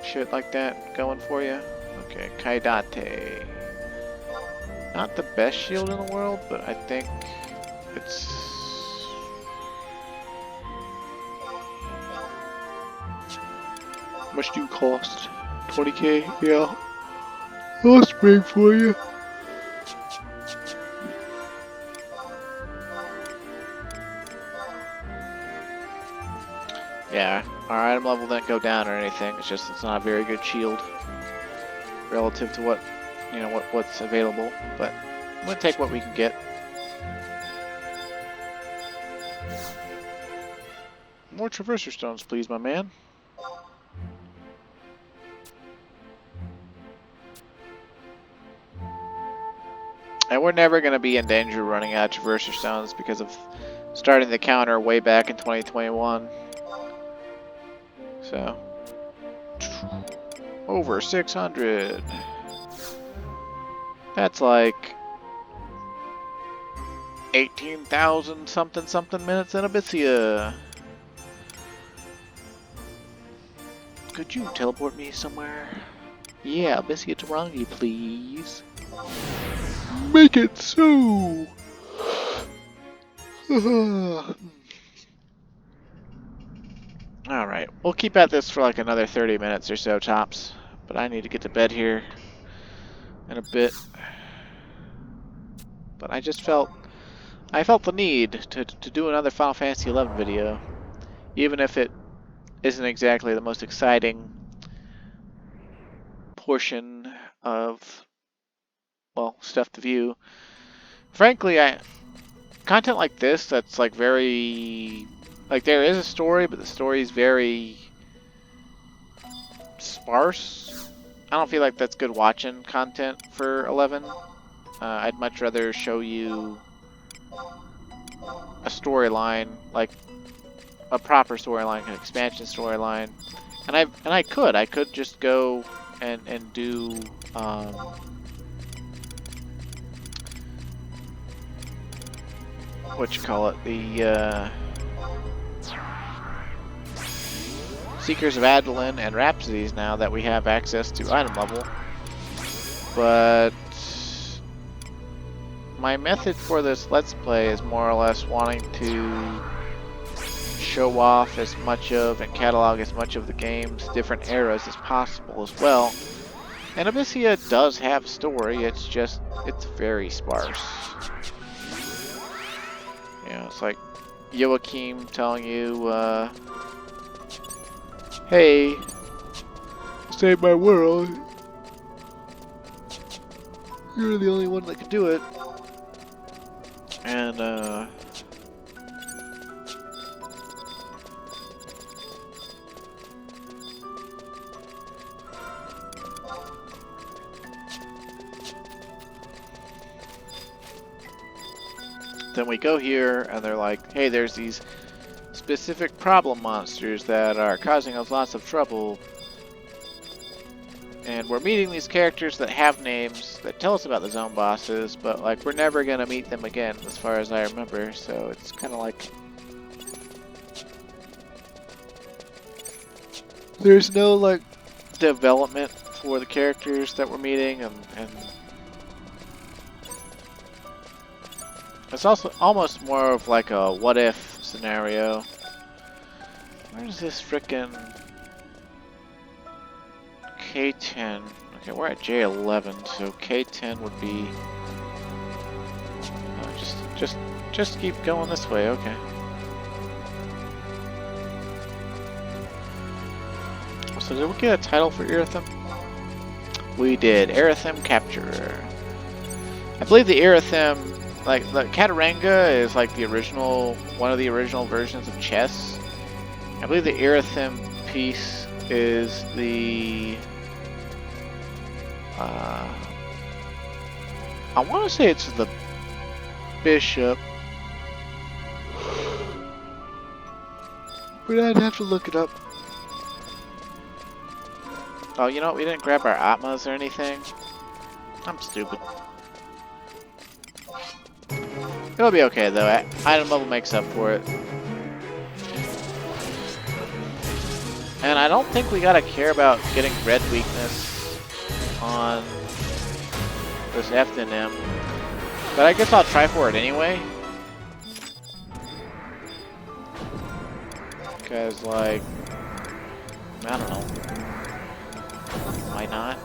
shit like that going for you. Okay, Kaidate. Not the best shield in the world, but I think it's... How much do you cost? 20k? Yeah. I'll spring for you. Yeah, our item level didn't go down or anything. It's just it's not a very good shield relative to what, you know, what's available. But I'm gonna take what we can get. More Traverser Stones, please, my man. And we're never going to be in danger of running out of Traverser Stones because of starting the counter way back in 2021. So, over 600. That's like 18,000 something minutes in Abyssea. Could you teleport me somewhere? Yeah, Abyssea Tahrongi, please. Make it so! Alright, we'll keep at this for like another 30 minutes or so tops. But I need to get to bed here in a bit. But I just felt the need to do another Final Fantasy XI video. Even if it isn't exactly the most exciting portion of, well, stuff to view. Frankly, content like this that's like very, like there is a story, but the story is very sparse. I don't feel like that's good watching content for 11. I'd much rather show you a storyline, like a proper storyline, an expansion storyline, and I could just go and do what you call it, the Seekers of Adeline and Rhapsodies now that we have access to item level. But my method for this Let's Play is more or less wanting to show off as much of and catalog as much of the game's different eras as possible as well. And Abyssea does have a story, it's very sparse. You know, it's like Joachim telling you, hey, save my world. You're the only one that can do it. And, then we go here, and they're like, hey, there's these specific problem monsters that are causing us lots of trouble. And we're meeting these characters that have names that tell us about the zone bosses, but like we're never gonna meet them again, as far as I remember. So it's kind of like there's no like development for the characters that we're meeting, and it's also almost more of like a what if scenario. Where's this frickin' K10? Okay, we're at J11, so K10 would be just keep going this way. Okay. So did we get a title for Irithim? We did. Irithim Capturer. I believe the Irithim, like the Kataranga, is like the original, one of the original versions of chess. I believe the Irithim piece is the I want to say it's the bishop, but I'd have to look it up. Oh, you know what? We didn't grab our atmas or anything. I'm stupid. It'll be okay though. Item level makes up for it. And I don't think we gotta care about getting red weakness on this FNM. But I guess I'll try for it anyway. Because, like, I don't know. Why not?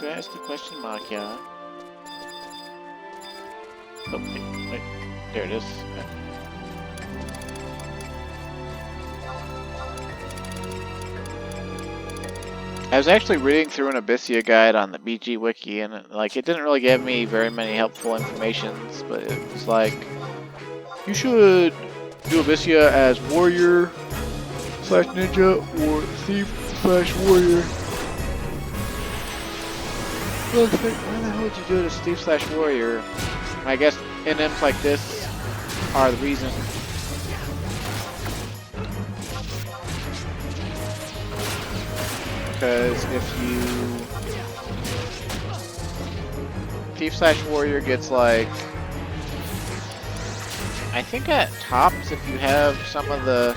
Did I ask the question mark, yeah? Oh, wait, there it is. I was actually reading through an Abyssea guide on the BG wiki, and like it didn't really give me very many helpful informations, but it was like you should do Abyssea as warrior slash ninja or thief slash warrior. Well, why the hell would you do it as thief slash warrior? I guess NMs like this are the reason. Because if you thief slash warrior gets like, I think at tops if you have some of the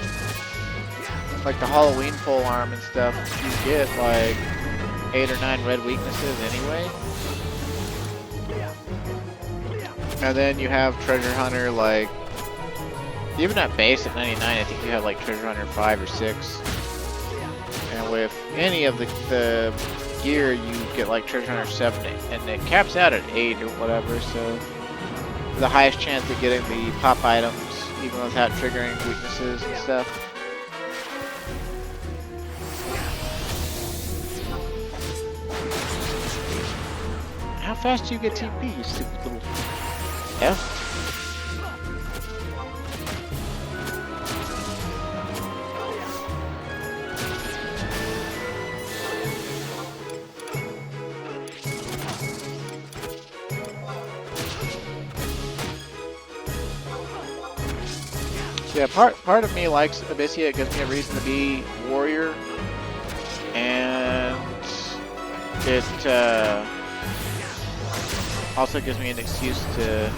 like the Halloween pole arm and stuff, you get like 8 or 9 red weaknesses anyway. And then you have treasure hunter, like even at base at 99 I think you have like treasure hunter 5 or 6. And with any of the gear, you get like treasure hunter 7, and it caps out at 8 or whatever. So the highest chance of getting the pop items, even without triggering weaknesses and stuff. How fast do you get TP, you stupid little F? Yeah, part of me likes Abyssea. It gives me a reason to be warrior, and it also gives me an excuse to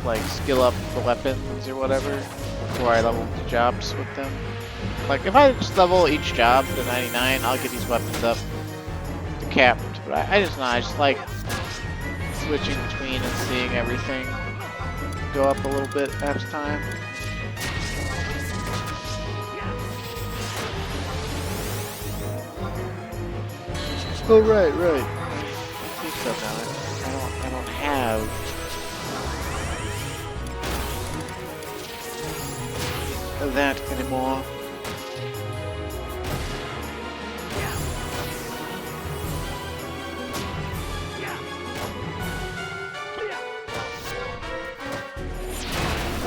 like skill up the weapons or whatever before I level the jobs with them. Like if I just level each job to 99, I'll get these weapons up to capped. But I just like switching between and seeing everything go up a little bit at a time. Oh right. I think so now. I don't have that anymore.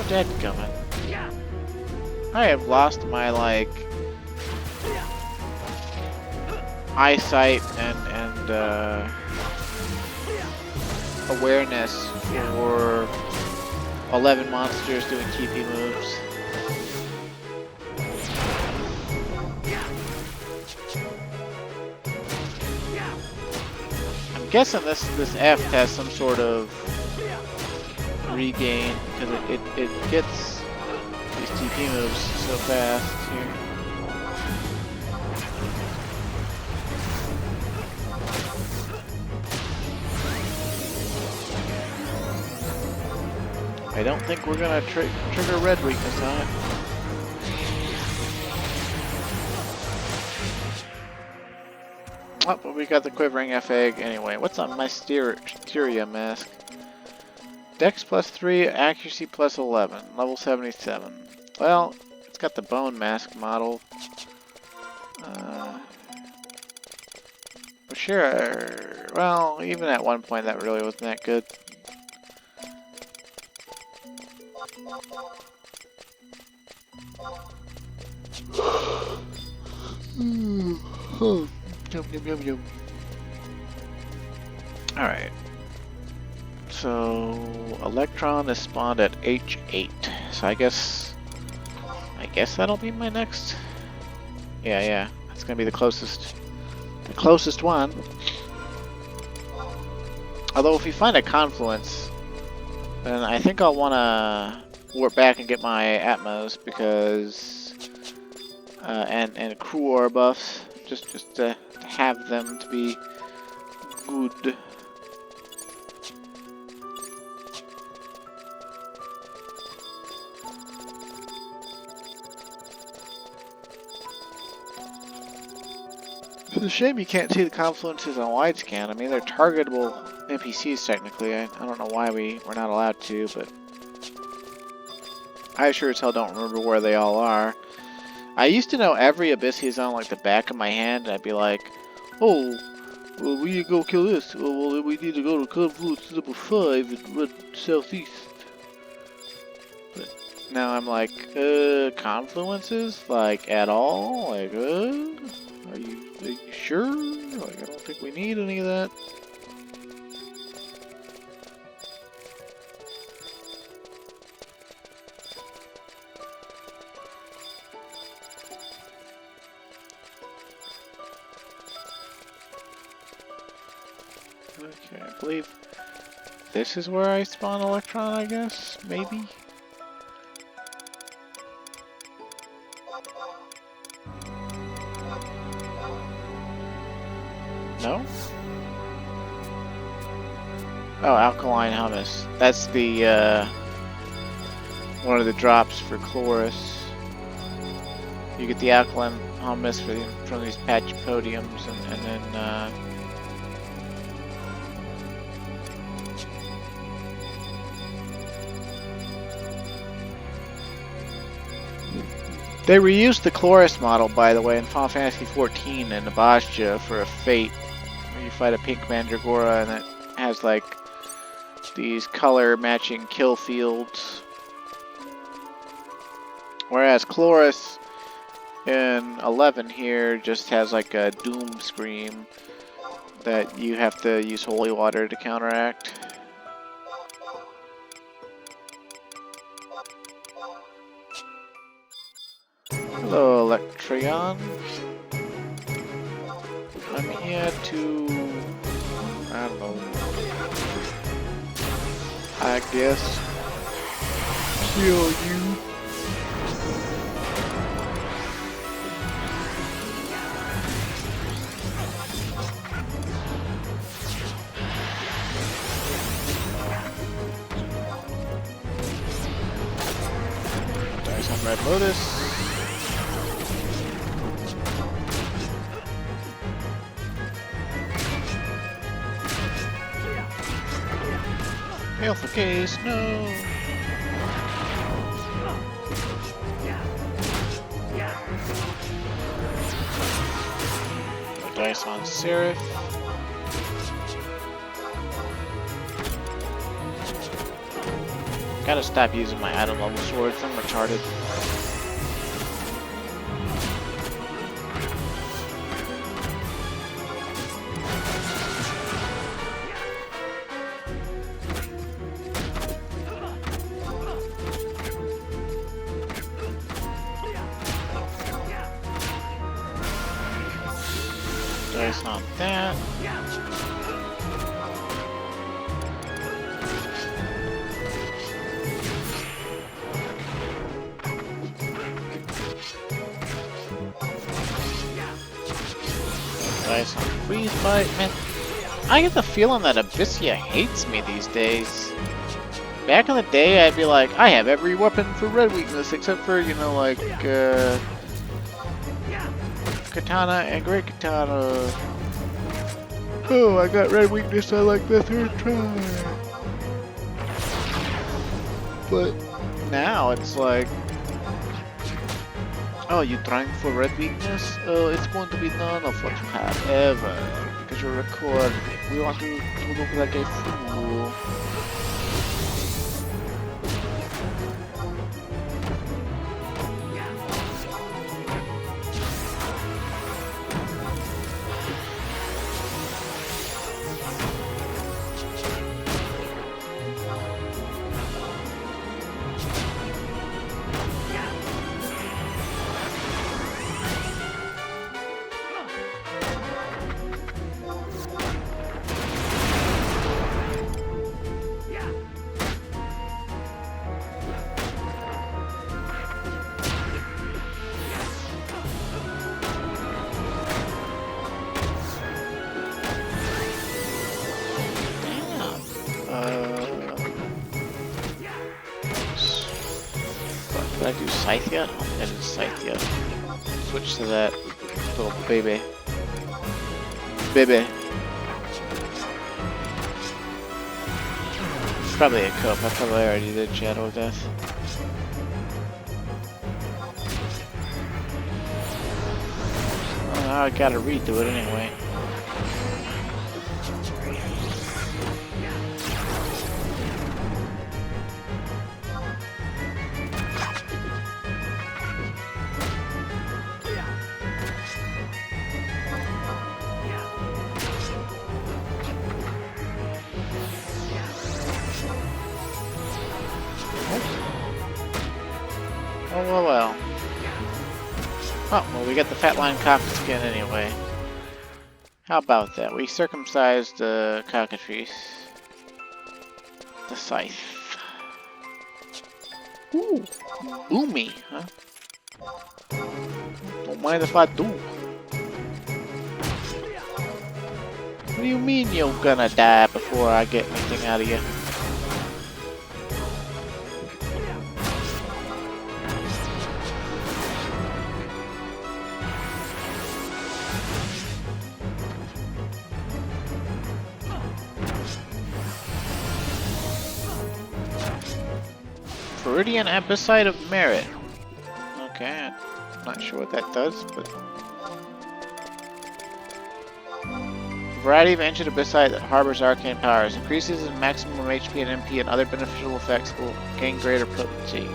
Dadgummit. I have lost my like eyesight and awareness for 11 monsters doing TP moves. I'm guessing this F has some sort of regain because it gets these TP moves so fast here. I don't think we're gonna trigger red weakness on it. Oh, but we got the quivering F egg anyway. What's on my Mysteria mask? Dex plus 3, accuracy plus 11, level 77. Well, it's got the bone mask model. But sure, well, even at one point that really wasn't that good. Yum. Alright. So, Electron is spawned at H8. So I guess that'll be my next. Yeah. That's gonna be the closest one. Although if we find a confluence, then I think I'll wanna warp back and get my atmos because and crew ore buffs just to have them to be good. It's a shame you can't see the confluences on wide scan. I mean, they're targetable NPCs technically. I don't know why we're not allowed to, but I sure as hell don't remember where they all are. I used to know every Abyssea on like the back of my hand, and I'd be like, oh, well, we need to go kill this. Oh, well, then we need to go to Confluence number 5 and run southeast. But now I'm like, confluences? Like, at all? Like, are you sure? Like, I don't think we need any of that. Okay, I believe this is where I spawn Electron, I guess? Maybe? No? Oh, Alkaline Hummus. That's the, one of the drops for Chloris. You get the Alkaline Hummus from these patch podiums, and then, they reused the Chloris model, by the way, in Final Fantasy XIV in Abyssea for a Fate, where you fight a pink Mandragora, and it has, like, these color-matching kill fields. Whereas Chloris in 11 here just has, like, a Doom Scream that you have to use Holy Water to counteract. Hello, Electron. I'm here to, I don't know, I guess, kill you. Dice on Red Lotus. Hail for case, no! No dice on Seraph. Gotta stop using my item level swords, I'm retarded. Dice on that. Dice on freeze bite. Man, I get the feeling that Abyssea hates me these days. Back in the day, I'd be like, I have every weapon for red weakness except for, you know, like, Katana and Great Katana. Oh, I got red weakness, I like the third try. But now it's like, oh, you trying for red weakness? Oh, it's going to be none of what you have ever. Because you're a record. We want to look like a fool. Did I do Scythe yet? I didn't Scythe yet. Switch to that little baby. Baby. It's probably a cope. I probably already did Shadow of Death. Now I gotta redo it anyway. Oh, well, well. Oh, well, we got the fat line cockle skin anyway. How about that? We circumcised the cockatrice. The scythe. Ooh, boomy, huh? Don't mind if I do. What do you mean you're gonna die before I get anything out of you? Viridian Abyssea of Merit. Okay, I'm not sure what that does, but... A variety of ancient Abyssea that harbors arcane powers. Increases in maximum HP and MP and other beneficial effects will gain greater potency.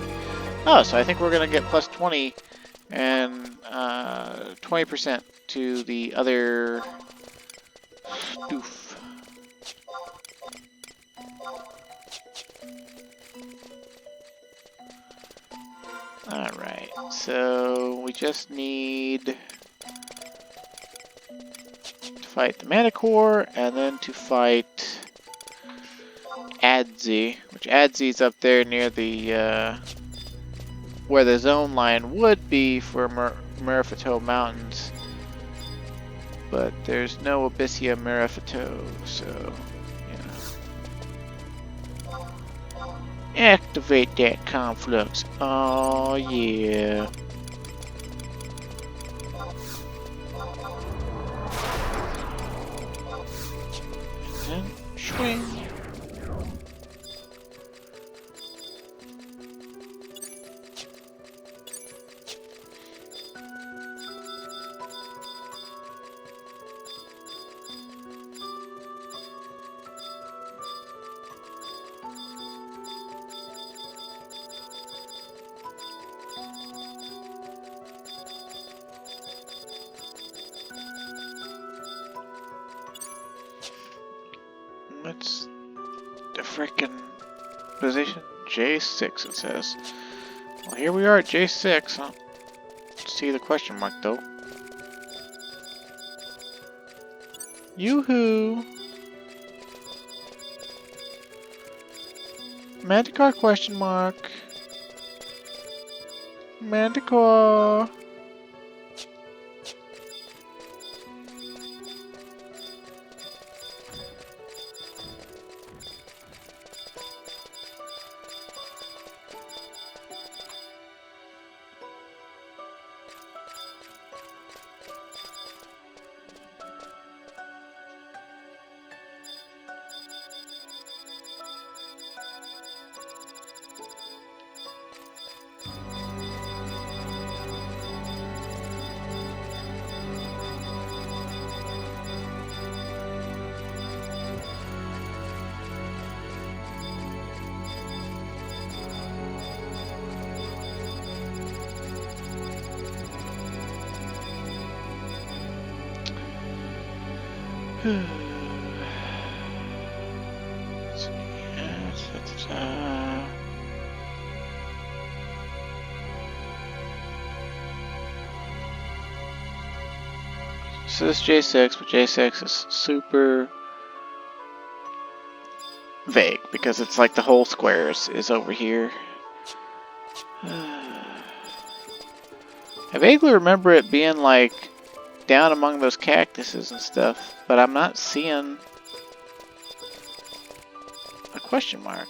Oh, so I think we're going to get plus 20 and 20% to the other stoof. Alright, so we just need to fight the Manticore and then to fight Abyssea, which Abyssea is up there near the where the zone line would be for Merifito Mountains, but there's no Abyssea Merifito, so activate that conflux. Oh yeah. And swing. What's the frickin' position? J6 it says. Well, here we are at J6. I don't see the question mark though. Yoo-hoo! Manticore question mark. Manticore. So this J6, but J6 is super vague because it's like the whole square is over here. I vaguely remember it being like down among those cactuses and stuff, but I'm not seeing a question mark.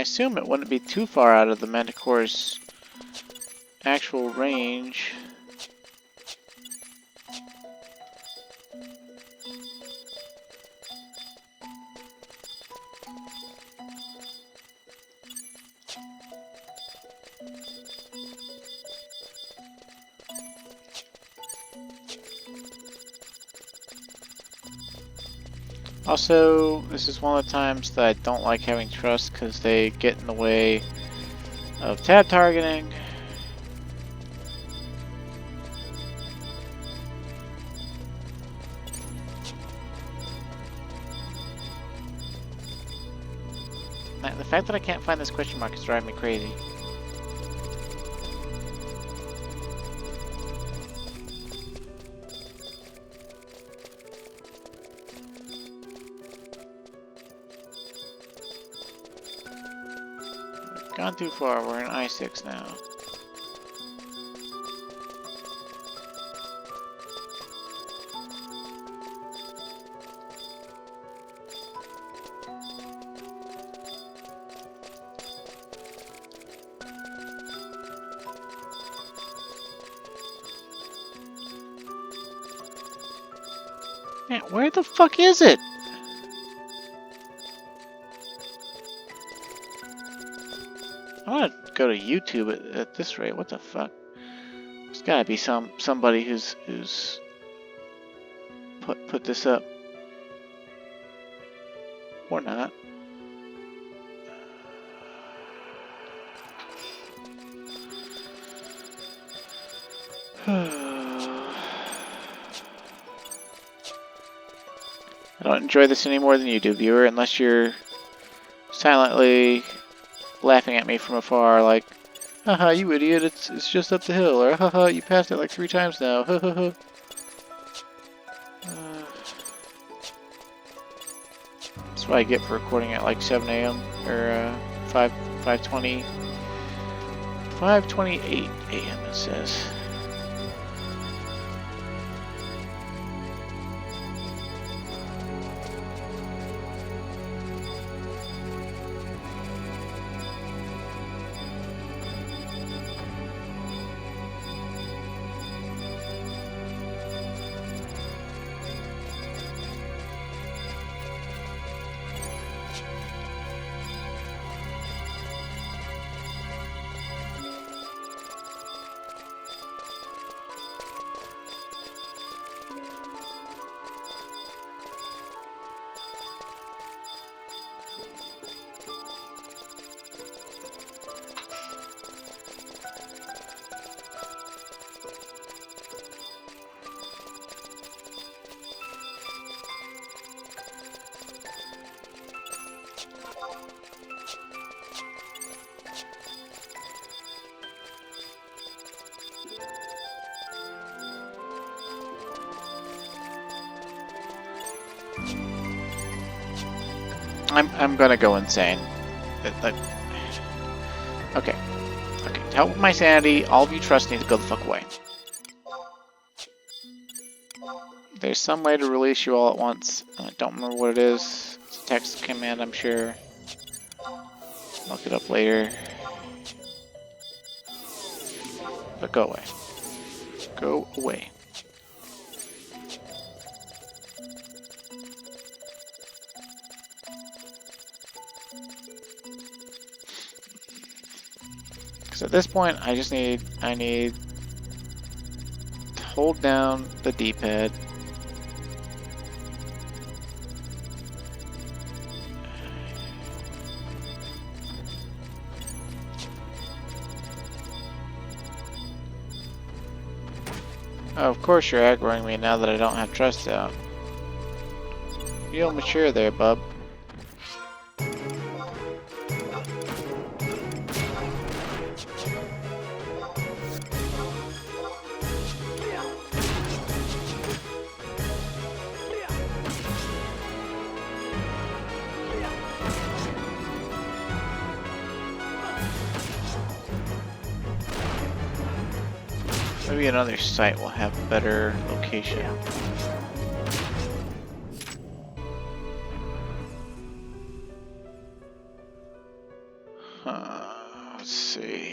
assume it wouldn't be too far out of the Manticore's actual range. Also, this is one of the times that I don't like having trust because they get in the way of tab targeting. The fact that I can't find this question mark is driving me crazy. Gone too far, we're in I-6 now. Man, where the fuck is it? I want to go to YouTube at this rate. What the fuck? There's gotta be somebody who's put this up, or not. I don't enjoy this any more than you do, viewer, unless you're silently laughing at me from afar, like, haha, you idiot, it's just up the hill, or haha, you passed it like 3 times now, hahaha. That's what I get for recording at like 7 a.m. or 5:28 a.m. it says. I'm gonna go insane. Okay. To help with my sanity, all of you trust me to go the fuck away. There's some way to release you all at once. I don't remember what it is. It's a text command, I'm sure. Look it up later. But go away. Go away. Because at this point, I need to hold down the D-pad. Oh, of course you're aggroing me now that I don't have trust out. Real mature there, bub. Maybe another site will have a better location.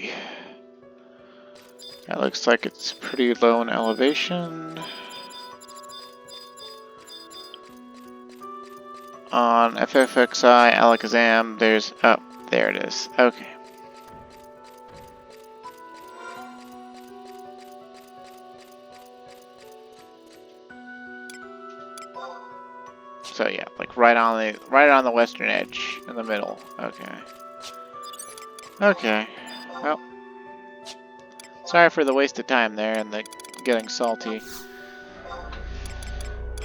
see. That looks like it's pretty low in elevation. On FFXI Alakazam, there's... oh, there it is. Okay. So yeah, like right on the western edge, in the middle. Okay. Okay. Well, sorry for the waste of time there and the getting salty.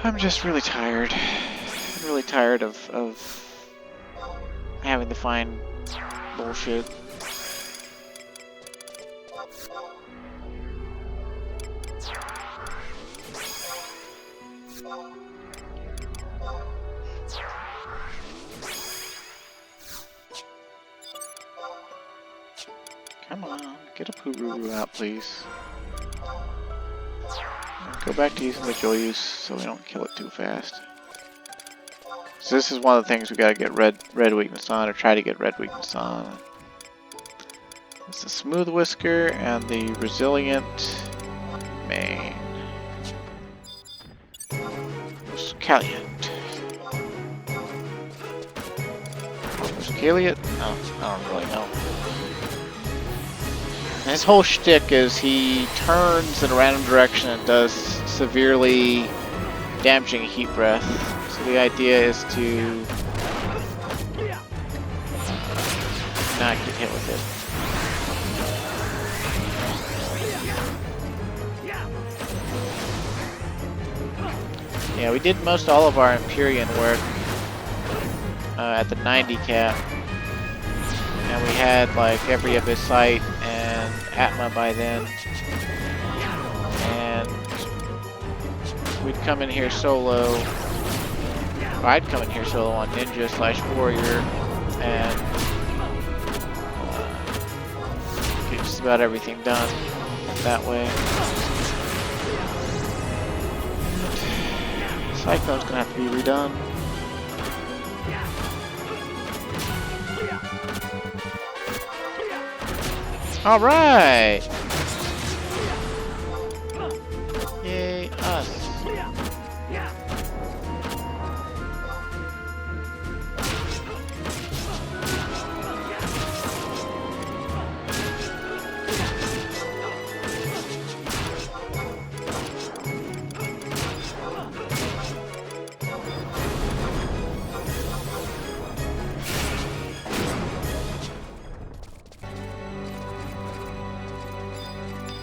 I'm just really tired. I'm really tired of having to find bullshit. Come on, get a Pururu out, please. Go back to using the Joyous so we don't kill it too fast. So this is one of the things we gotta get red weakness on, or try to get red weakness on. It's the Smooth Whisker and the Resilient Mane. Caliant. Caliant? No, I don't really know. And his whole shtick is he turns in a random direction and does severely damaging heat breath. So the idea is to not get hit with it. Yeah, we did most all of our Empyrean work at the 90 cap. And we had like every Abyssite and Atma by then. And we'd come in here solo. Or I'd come in here solo on Ninja/Warrior and get just about everything done that way. Cyclone's gonna have to be redone. Alright! Yay, us.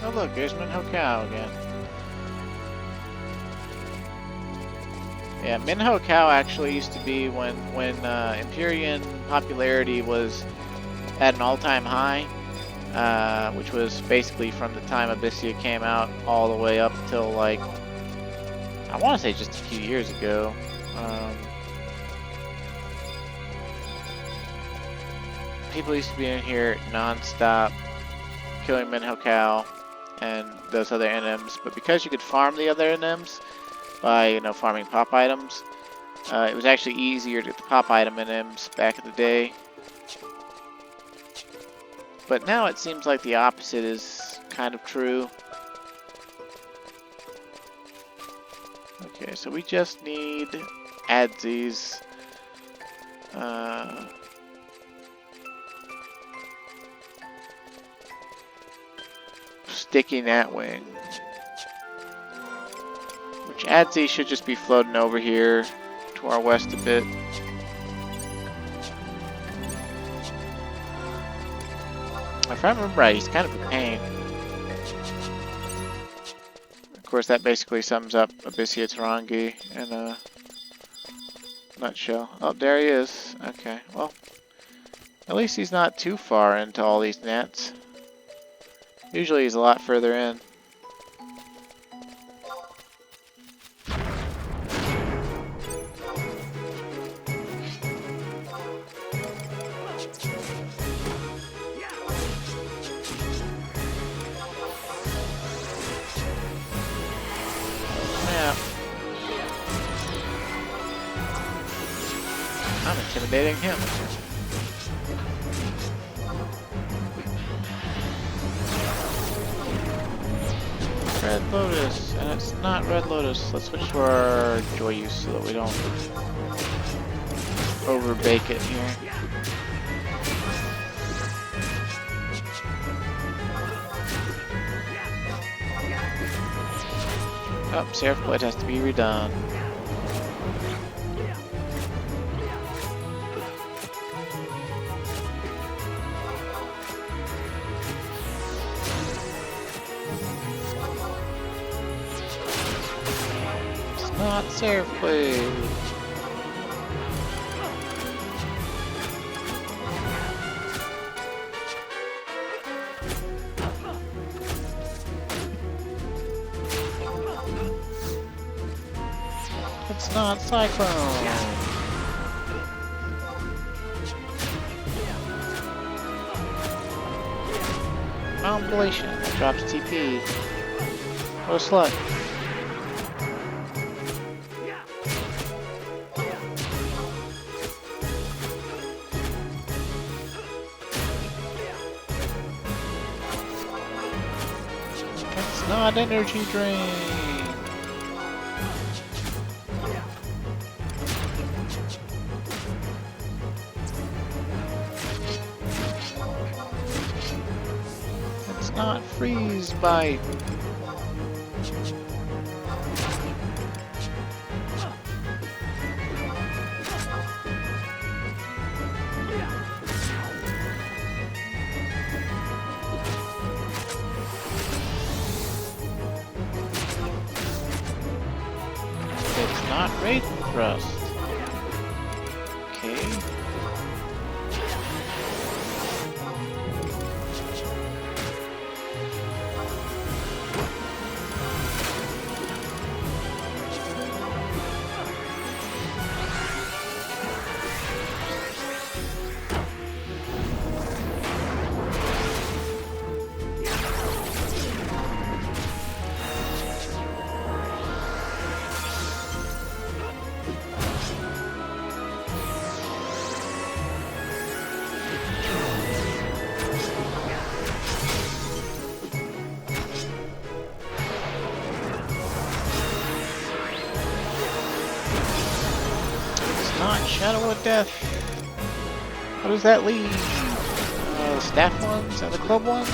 Oh look, there's Minho Cow again. Yeah, Minho Cow actually used to be when Empyrean popularity was at an all-time high, which was basically from the time Abyssea came out all the way up till like, I want to say just a few years ago. People used to be in here non-stop killing Minho Cow and those other NMs, but because you could farm the other NMs by, you know, farming pop items, it was actually easier to get the pop item NMs back in the day. But now it seems like the opposite is kind of true. Okay, so we just need Adsies. Sticky Gnatwing. Which Adsy should just be floating over here to our west a bit. If I remember right, he's kind of a pain. Of course, that basically sums up Abyssea Tahrongi in a nutshell. Oh, there he is. Okay, well, at least he's not too far into all these gnats. Usually he's a lot further in. Yeah. I'm intimidating him. Red Lotus, and it's not Red Lotus. Let's switch to our Joy Use so that we don't overbake it here. Oh, Seraph Blade has to be redone. Not Seraph Blade. It's not Cyclone. Ambulation drops TP. What a slut. It's not energy drain. It's not freeze bite. It's not Raid Thrust. Okay. Not Shadow of Death. How does that leave? The staff ones and the club ones?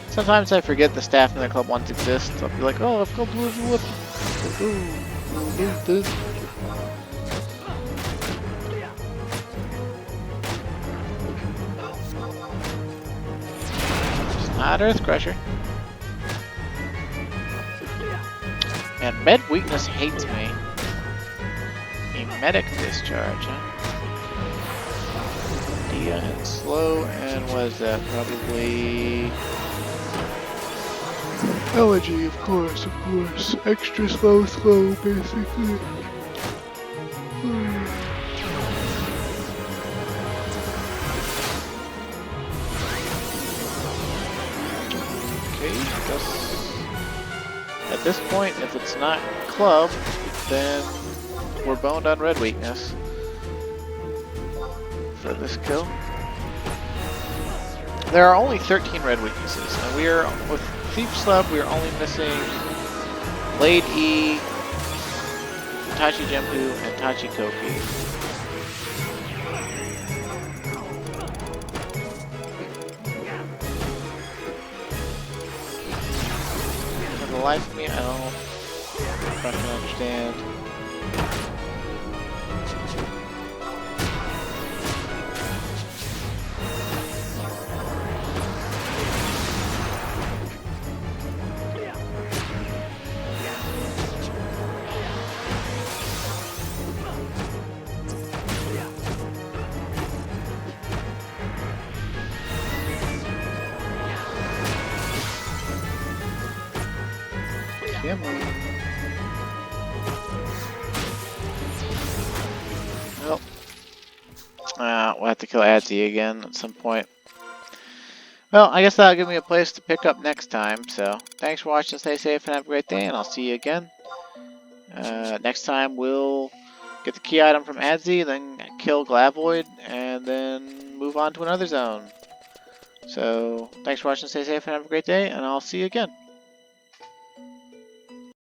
Sometimes I forget the staff and the club ones exist. I'll be like, oh, I've got blue whip. It's not Earth Crusher. And Med Weakness hates me. Medic discharge, huh? Dia and slow, and what is that? Probably elegy, of course, Extra slow, basically. Okay, I guess at this point, if it's not club, then we're boned on red weakness for this kill. There are only 13 red weaknesses, and we are with Thief Slub. We are only missing Blade E, Tachi Jempu, and Tachi Koki. For the life of me, I don't fucking understand. Well, we'll have to kill Abyssea again at some point. Well, I guess that'll give me a place to pick up next time. So, thanks for watching, stay safe, and have a great day, and I'll see you again. Next time we'll get the key item from Abyssea, then kill Glavoid, and then move on to another zone. So, thanks for watching, stay safe, and have a great day, and I'll see you again.